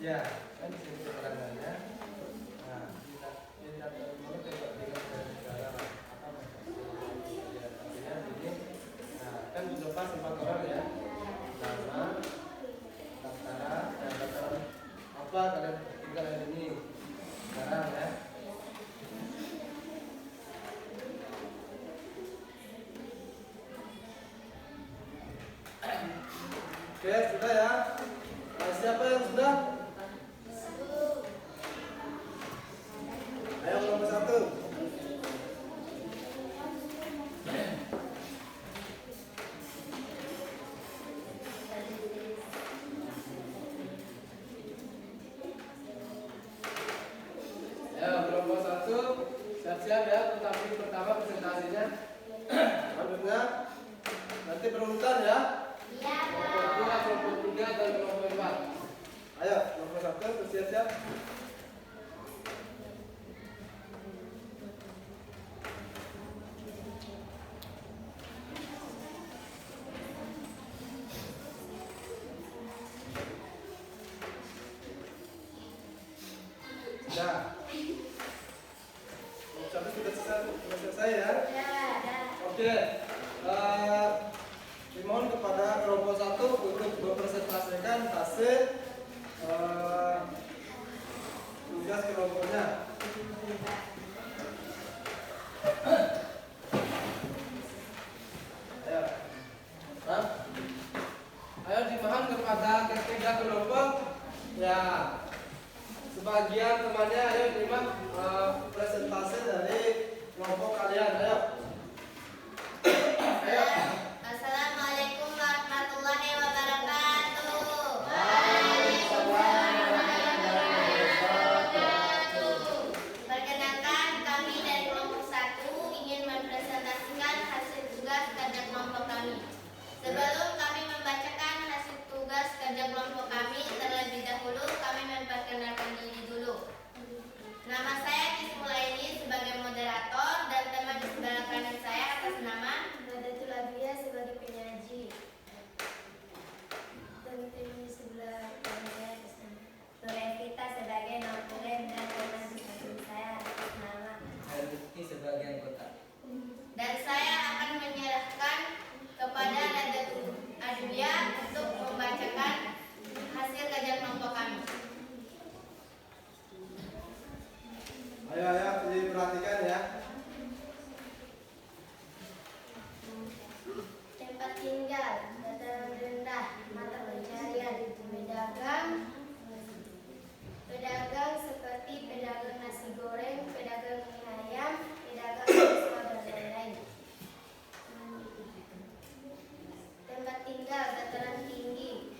Ya, kan di sini keterangannya. Nah, tidak boleh tidak dengan negara apa artinya ini. Nah, kan di depan 4 orang ya. Nama, daftaran, dan daftaran apa kalian tinggal ini sekarang ya. Oke, sudah ya. Nah, siapa yang sudah? Ayo nomor 1. Ayo kelompok 1 siap-siap ya, tetapi pertama presentasinya. Selanjutnya nanti berurutan ya. Kelompok 2, kelompok 3 dan kelompok 4. Ayo kelompok 1 bersiap-siap. Sudah. Sampai sudah selesai ya. Oke. Dimohon kepada kelompok 1 untuk mempresentasikan hasil tugas kelompoknya. Ayo. Hah? Ayo dimohon kepada ketiga kelompok ya. Sebagian temannya ayo terima presentasi dari kelompok kalian. Ayo. Ayo. Assalamualaikum warahmatullahi wabarakatuh. Perkenalkan, kami dari kelompok 1 ingin mempresentasikan hasil tugas kerja kelompok kami. Sebelum kami membacakan hasil tugas kerja kelompok kami, terlebih dahulu kami memperkenalkan diri dulu. Nama saya Kismulaini sebagai moderator dan teman di sebelah kanan saya atas nama Nadatul Abiyah sebagai penyaji. Dan teman di sebelah kanan saya atas nama Nurevita sebagai notulen dan teman di samping saya atas nama Rizky sebagai anggota. dan saya akan menyerahkan kepada Nadatul Abiyah untuk membacakan hasil kerja kelompok kami. Ayo diperhatikan ya. Tempat tinggal, dataran rendah, mata pencarian, pedagang seperti pedagang nasi goreng, pedagang mie ayam, pedagang bakso dan lain-lain. Tempat tinggal, dataran tinggi,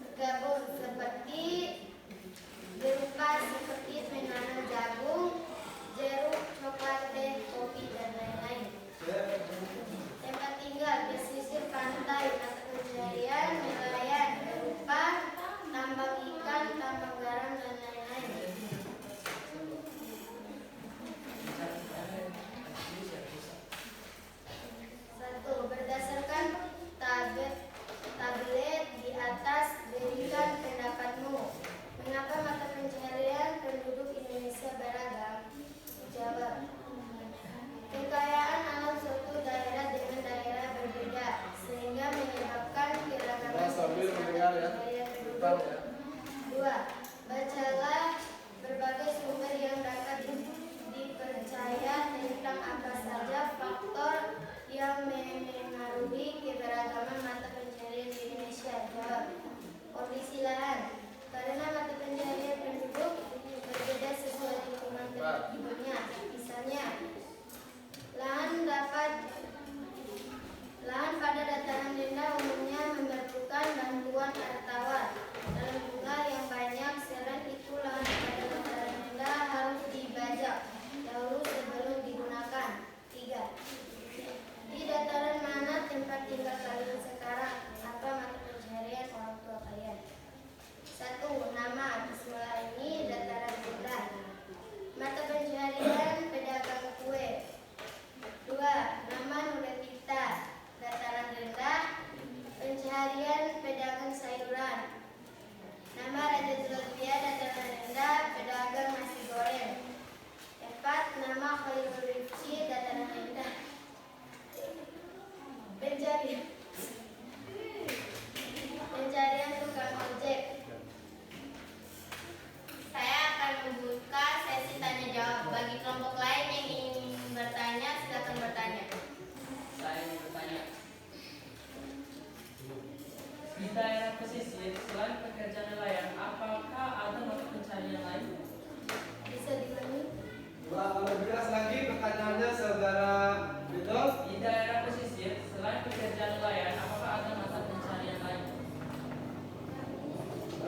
berkebun seperti berupa seperti menanam jagung, jeruk, coklat, teh, kopi dan lain-lain. Tempat tinggal pesisir pantai, mata pencarian, nelayan, berupa tambang ikan, tambang garam dan lain-lain. 1. Berdasarkan tablet di atas, berikan pendapatmu. Mengapa mata pencarian penduduk Indonesia beragam? Jawab. Kekayaan alam suatu daerah dengan daerah berbeda sehingga menyebabkan keragaman Sambil mendengar ya. budaya penduduk. Bentar ya. 2. Bacalah berbagai sumber yang dapat dipercaya tentang apa saja faktor yang memengaruhi keberagaman mata pencarian di Indonesia. Jawab. Kondisi lahan. Karena mata pencarian penduduk berbeda sesuai lingkungan hidupnya. Misalnya, lahan pada dataran rendah umumnya memerlukan bantuan air tawar dalam jumlah yang banyak. Selain itu, lahan pada dataran rendah harus dibajak dahulu sebelum digunakan. 3. Di dataran mana tempat tinggal kalian sekarang? Apa mata pencarian orang tua kalian? 1. Nama Bismillahirrahmanirrahim, dataran rendah. Mata pencarian pedagang kue. 2. Nama Nurevita, dataran rendah. Pencarian pedagang sayuran. Nama Raja Zulfiya, dataran rendah, pedagang nasi goreng. 4. Nama Khairul Rifki, dataran rendah, pencarian tukang ojek. Saya akan membuka sesi tanya jawab. Bagi kelompok lain yang ingin bertanya, silakan bertanya. Saya ingin bertanya. Di daerah pesisir, selain pekerjaan nelayan, apakah ada mata pencarian lain? Bisa diulangi? Lebih keras lagi pertanyaannya saudara Vito. Di daerah pesisir, selain pekerjaan nelayan, apakah ada mata pencarian lain?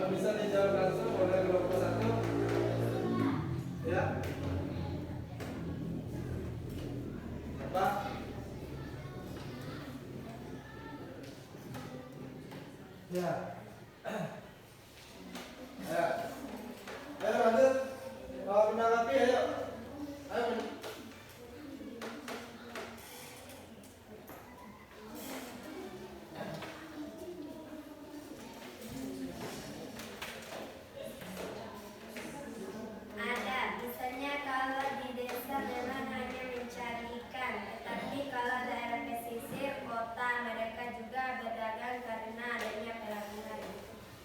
Bisa dijawab langsung oleh kelompok 1. Ya. Apa? Ya. Ya. Ayo lanjut. Menanggapi ayo. Ayo. Ada, misalnya kalau di desa memang hanya mencari ikan, tetapi kalau daerah pesisir kota mereka juga berdagang karena adanya pelabuhan.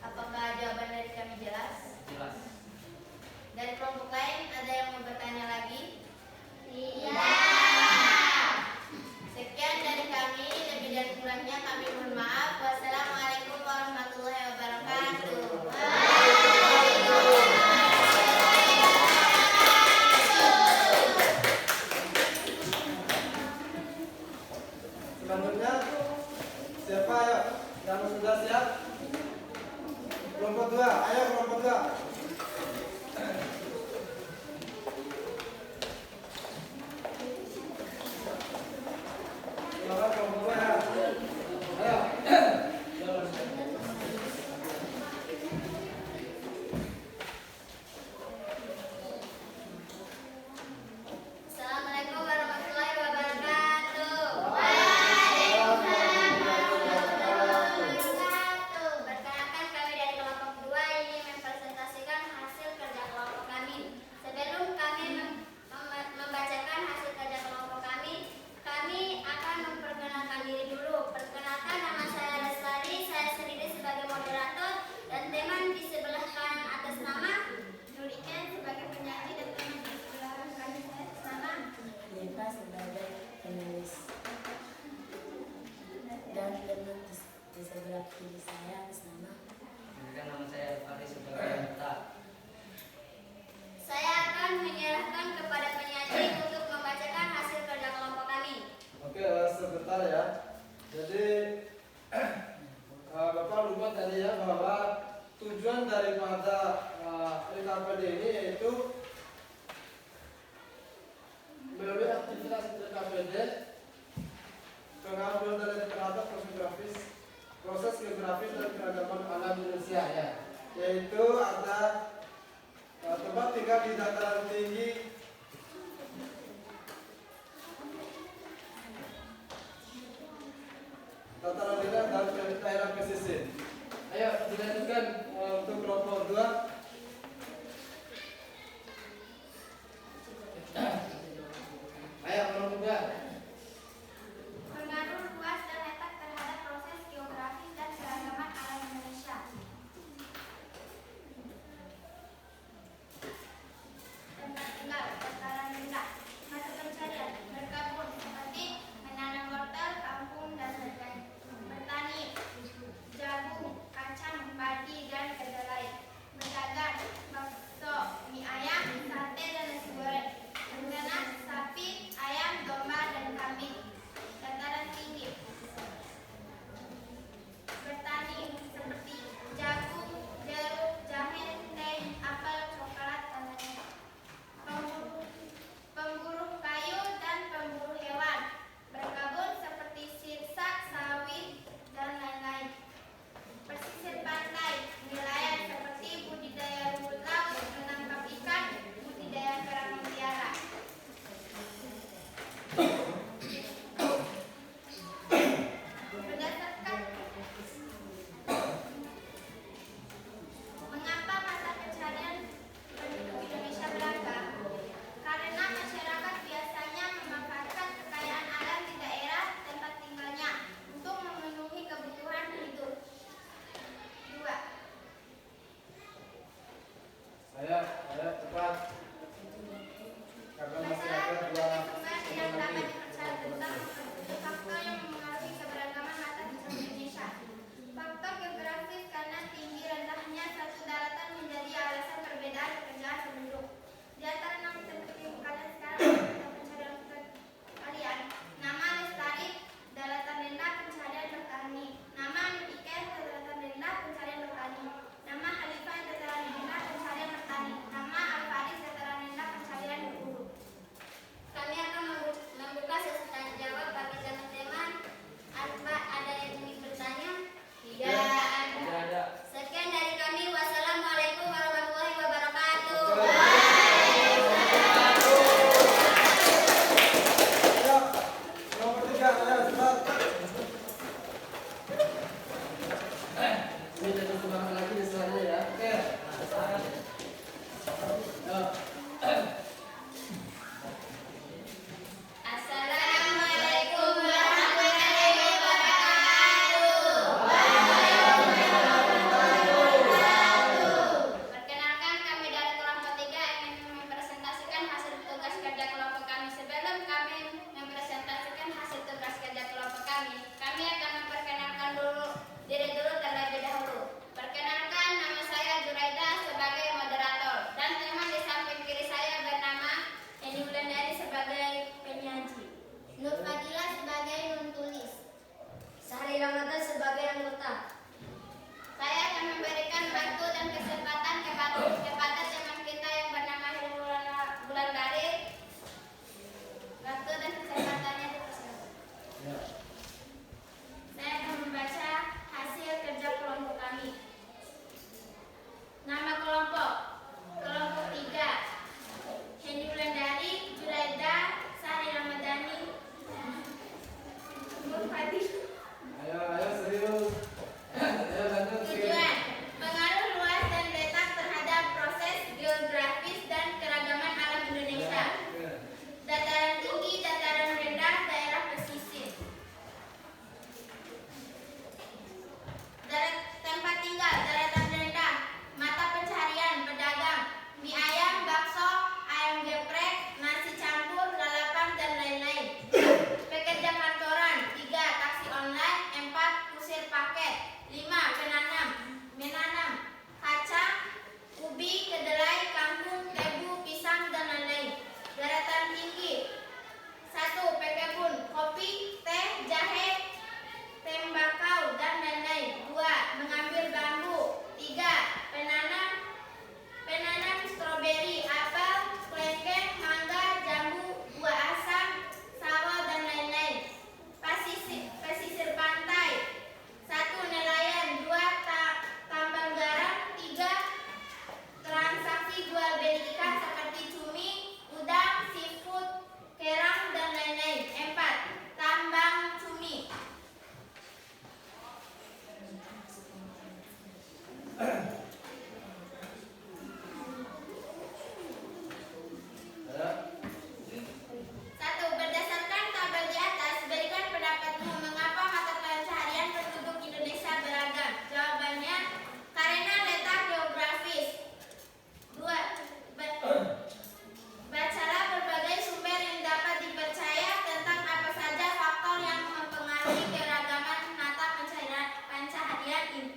Apakah jawaban dari kami jelas? Jelas. Dari kelompok lain ada yang mau bertanya lagi? Iya. Sekian dari kami, lebih dan kurangnya kami mohon maaf. Wassalamualaikum warahmatullahi wabarakatuh. Selanjutnya siapa ya yang sudah siap? Kelompok 2, ayo kelompok 2. Silakan kelompok 2 ya. Ayo. Assalamualaikum warahmatullahi wabarakatuh. Perkenalkan, kami dari kelompok 2 ini mempresentasikan hasil kerja kelompok kami. Sebelum kami membacakan hasil kerja kelompok kami akan memperkenalkan diri dulu. Perkenalkan, nama saya Lestari, saya sendiri sebagai moderator dan teman di sebelah kanan atas nama Nuriken sebagai penyanyi dan teman di sebelah kanan saya atas nama Neta sebagai penulis dan teman di sebelah kiri saya atas nama Perkenalkan, nama saya Fahri sebagai anggota. Saya akan menyerahkan kepada penyanyi untuk membacakan hasil kerja kelompok kami. Oke, sebentar ya. Jadi Bapak lupa tadi ya bahwa tujuan daripada LKPD ini yaitu melalui aktivitas LKPD pengambilan dari terhadap proses geografis dan keragaman alam Indonesia ya, yaitu ada tempat tinggal di dataran tinggi, dataran rendah dan daerah pesisir. Ayo dilanjutkan untuk kelompok 2. Ayo kelompok 2. Pengaruh luas dan letak terhadap proses geografis dan keragaman alam Indonesia. Tempat tinggal, dataran rendah. Mata pencarian, berkebun seperti menanam wortel, kangkung dan sebagainya. Bertani,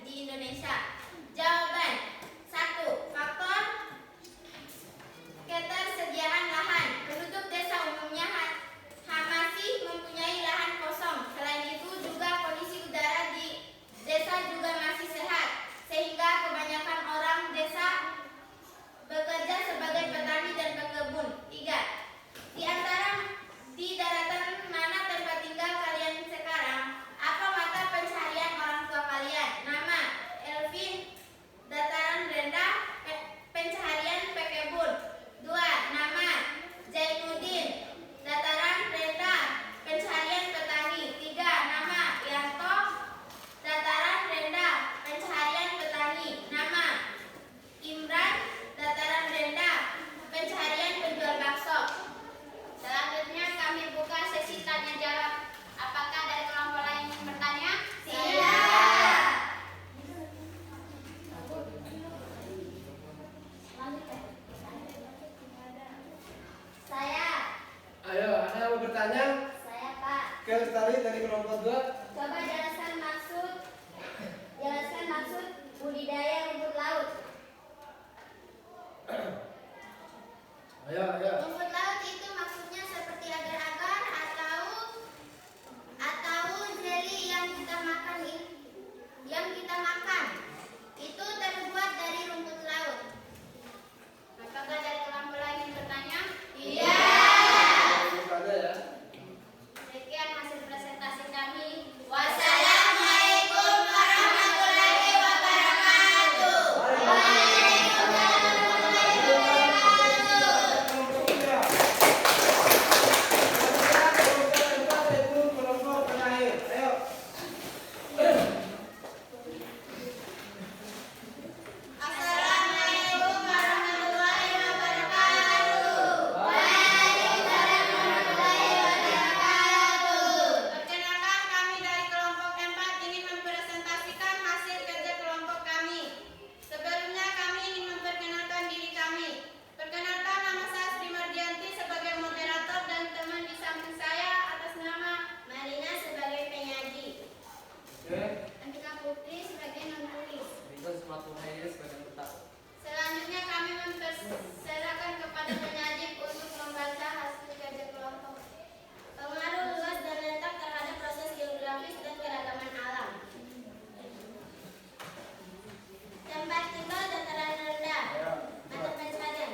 di Indonesia? Jawaban 1. Faktor ketersediaan lahan. Penduduk desa umumnya masih mempunyai lahan kosong. Selain itu juga kondisi udara di desa juga masih sehat, sehingga kebanyakan orang desa bekerja sebagai petani dan pekebun. 3. Di daratan mana tempat tinggal kalian sekarang? Apa mata pencaharian orang tua kalian? Nama Elvin, dataran rendah, pencaharian pekebun. 2. Nama Zainuddin, dataran rendah, pencaharian petani. 3. Nama Yanto, dataran rendah, pencaharian petani. Nama Imran, dataran rendah, pencaharian penjual bakso. Selanjutnya kami buka sesi tanya jawab. Apakah dari kelompok lain yang bertanya? Siap. Saya. Ayo, ada yang mau bertanya? Saya, Pak. Oke, Lestari dari kelompok 2. Coba jelaskan maksud budidaya rumput laut. Ayo. Rumput laut itu maksudnya seperti agar-agar atau jeli yang kita makan. Itu terbuat dari rumput laut. Apakah dari kelompok lain yang bertanya? Iya. Ada ya. Sekian hasil presentasi kami. Wassalamualaikum warahmatullahi wabarakatuh. Kelompok terakhir. Ayo. Assalamualaikum warahmatullahi wabarakatuh. Waalaikumsalam warahmatullahi wabarakatuh. Perkenalkan, kami dari kelompok 4 ingin mempresentasikan hasil kerja kelompok kami. Sebelumnya kami ingin memperkenalkan diri kami. Perkenalkan, nama saya Sri Mardianti sebagai moderator dan teman di samping saya atas nama Marina sebagai penyaji. Oke. Antika Putri sebagai non-tulis. Rizal Sumatulaya sebagai petak. Selanjutnya kami mempersilahkan kepada penyaji untuk membaca hasil kerja kelompok. Pengaruh luas dan letak terhadap proses geografis dan keragaman alam. Tempat tinggal dataran rendah. Mata pencarian.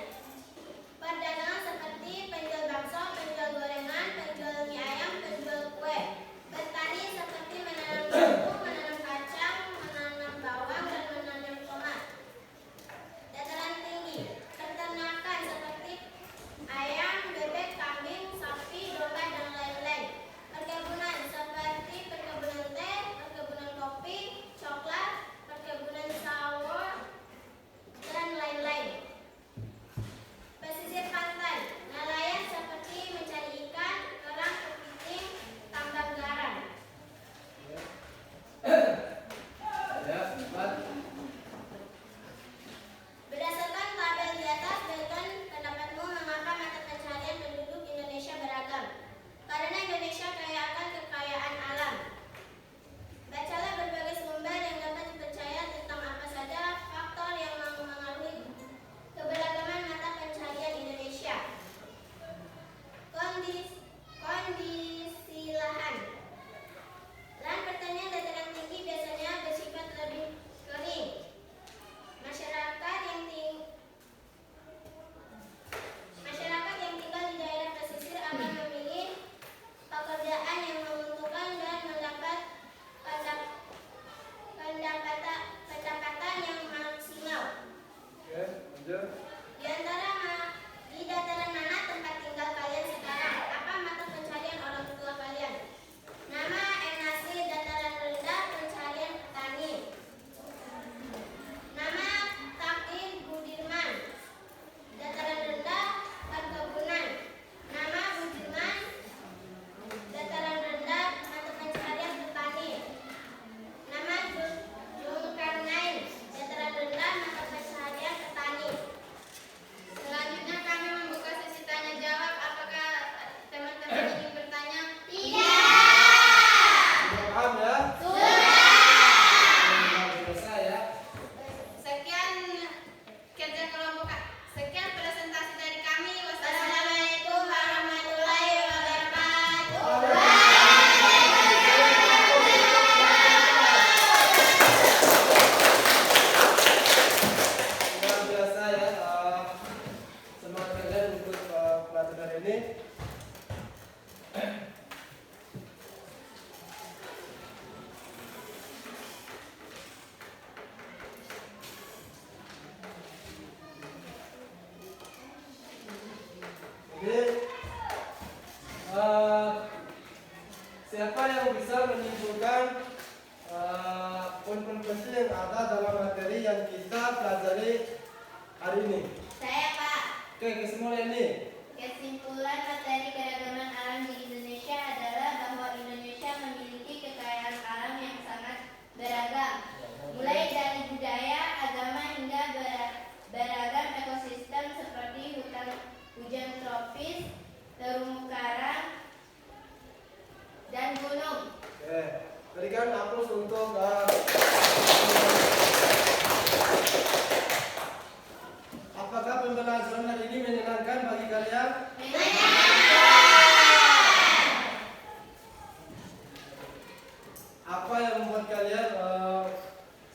Perdagangan seperti penjual bakso, penjual gorengan, penjual mie ayam, penjual kue. Bertani seperti menanam jagung, menanam kacang, menanam bawang, dan menanam tomat. Dataran tinggi. Peternakan seperti ayam, bebek, kambing, sapi, domba, dan lain-lain. Perkebunan seperti perkebunan teh, perkebunan kopi, coklat, perkebunan sawit, dan lain-lain. Pesisir pantai. Nelayan seperti mencari ikan, kerang, kepiting, tambang garam. Ya, 4. Berdasarkan tabel di atas, berikan pendapatmu mengapa mata pencaharian penduduk Indonesia beragam. Karena Indonesia kaya akan kekayaan alam. Bacalah berbagai sumber yang dapat dipercaya tentang apa saja faktor yang mempengaruhi keberagaman mata pencaharian Indonesia. Kondisi lahan. Lahan pertanian dataran tinggi biasanya bersifat lebih Jadi siapa yang bisa menyimpulkan poin-poin penting yang ada dalam materi yang kita pelajari hari ini? Saya, Pak. Oke, kesimpulan ini. Kesimpulan materi keragaman alam di Indonesia adalah bahwa Indonesia memiliki kekayaan alam yang sangat beragam, mulai dari budaya, agama hingga beragam ekosistem seperti hujan tropis, terumbu karang, dan gunung. Oke, berikan aplaus untuk apakah pembelajaran hari ini menyenangkan bagi kalian? Apa yang membuat kalian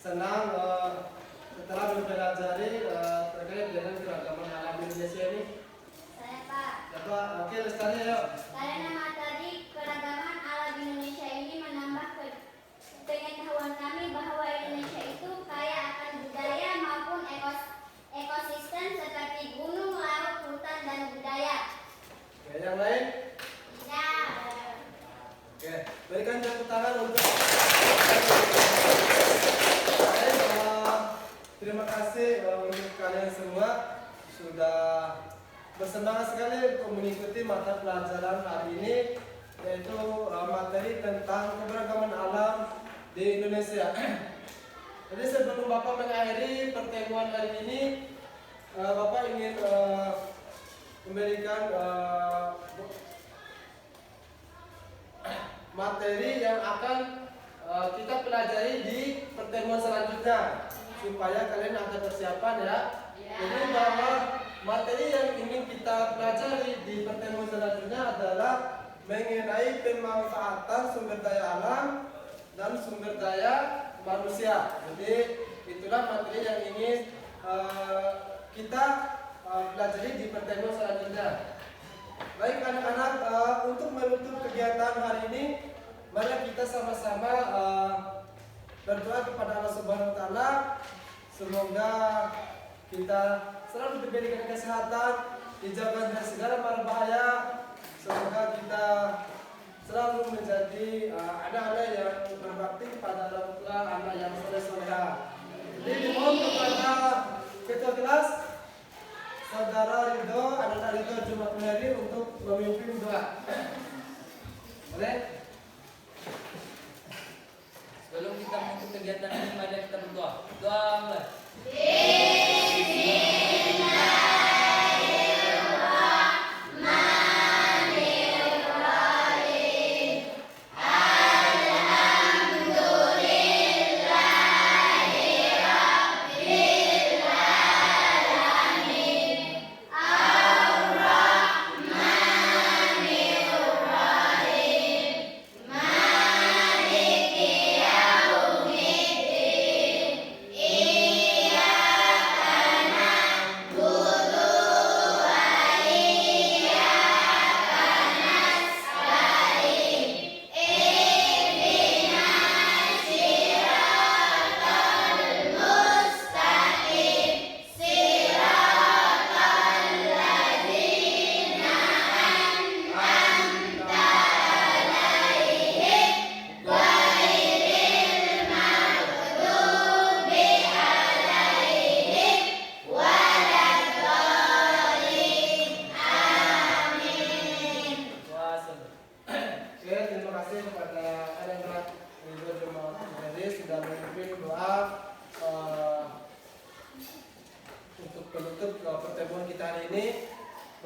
senang setelah mempelajari terkait dengan keragaman alam Indonesia ini? Saya, Pak. Siapa? Oke, Lestari, ayo. Karena materi keragaman alam Indonesia ini menambah pengetahuan kami bahwa Indonesia itu kaya akan budaya maupun ekosistem seperti gunung, laut, hutan, dan budaya. Oke, yang lain? Ya. Oke, berikan tepuk tangan untuk terima kasih untuk kalian semua sudah bersemangat sekali untuk mengikuti mata pelajaran hari ini, yaitu materi tentang keberagaman alam di Indonesia. Jadi sebelum Bapak mengakhiri pertemuan hari ini, Bapak ingin memberikan materi yang akan kita pelajari di pertemuan selanjutnya supaya kalian ada persiapan ya. Jadi bahwa materi yang ingin kita pelajari di pertemuan selanjutnya adalah mengenai pemanfaatan sumber daya alam dan sumber daya manusia. Jadi itulah materi yang ingin kita pelajari di pertemuan selanjutnya. Baik anak-anak, untuk menutup kegiatan hari ini, mari kita sama-sama berdoa kepada Allah Subhanahu wa taala. Semoga kita selalu diberikan kesehatan, dijaga dari segala mara bahaya. Semoga kita selalu menjadi anak-anak yang berbakti kepada orang tua, anak yang soleh-soleha. Jadi dimohon kepada ketua kelas Saudara Ridho, anak-anak Ridho Jumatulari untuk memimpin doa. Boleh? Sebelum kita menutup kegiatan ini, mari kita berdoa. Doa mulai.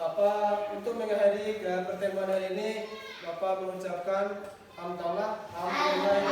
Bapak untuk mengakhiri pertemuan hari ini, Bapak mengucapkan hamdalah, alhamdulillah.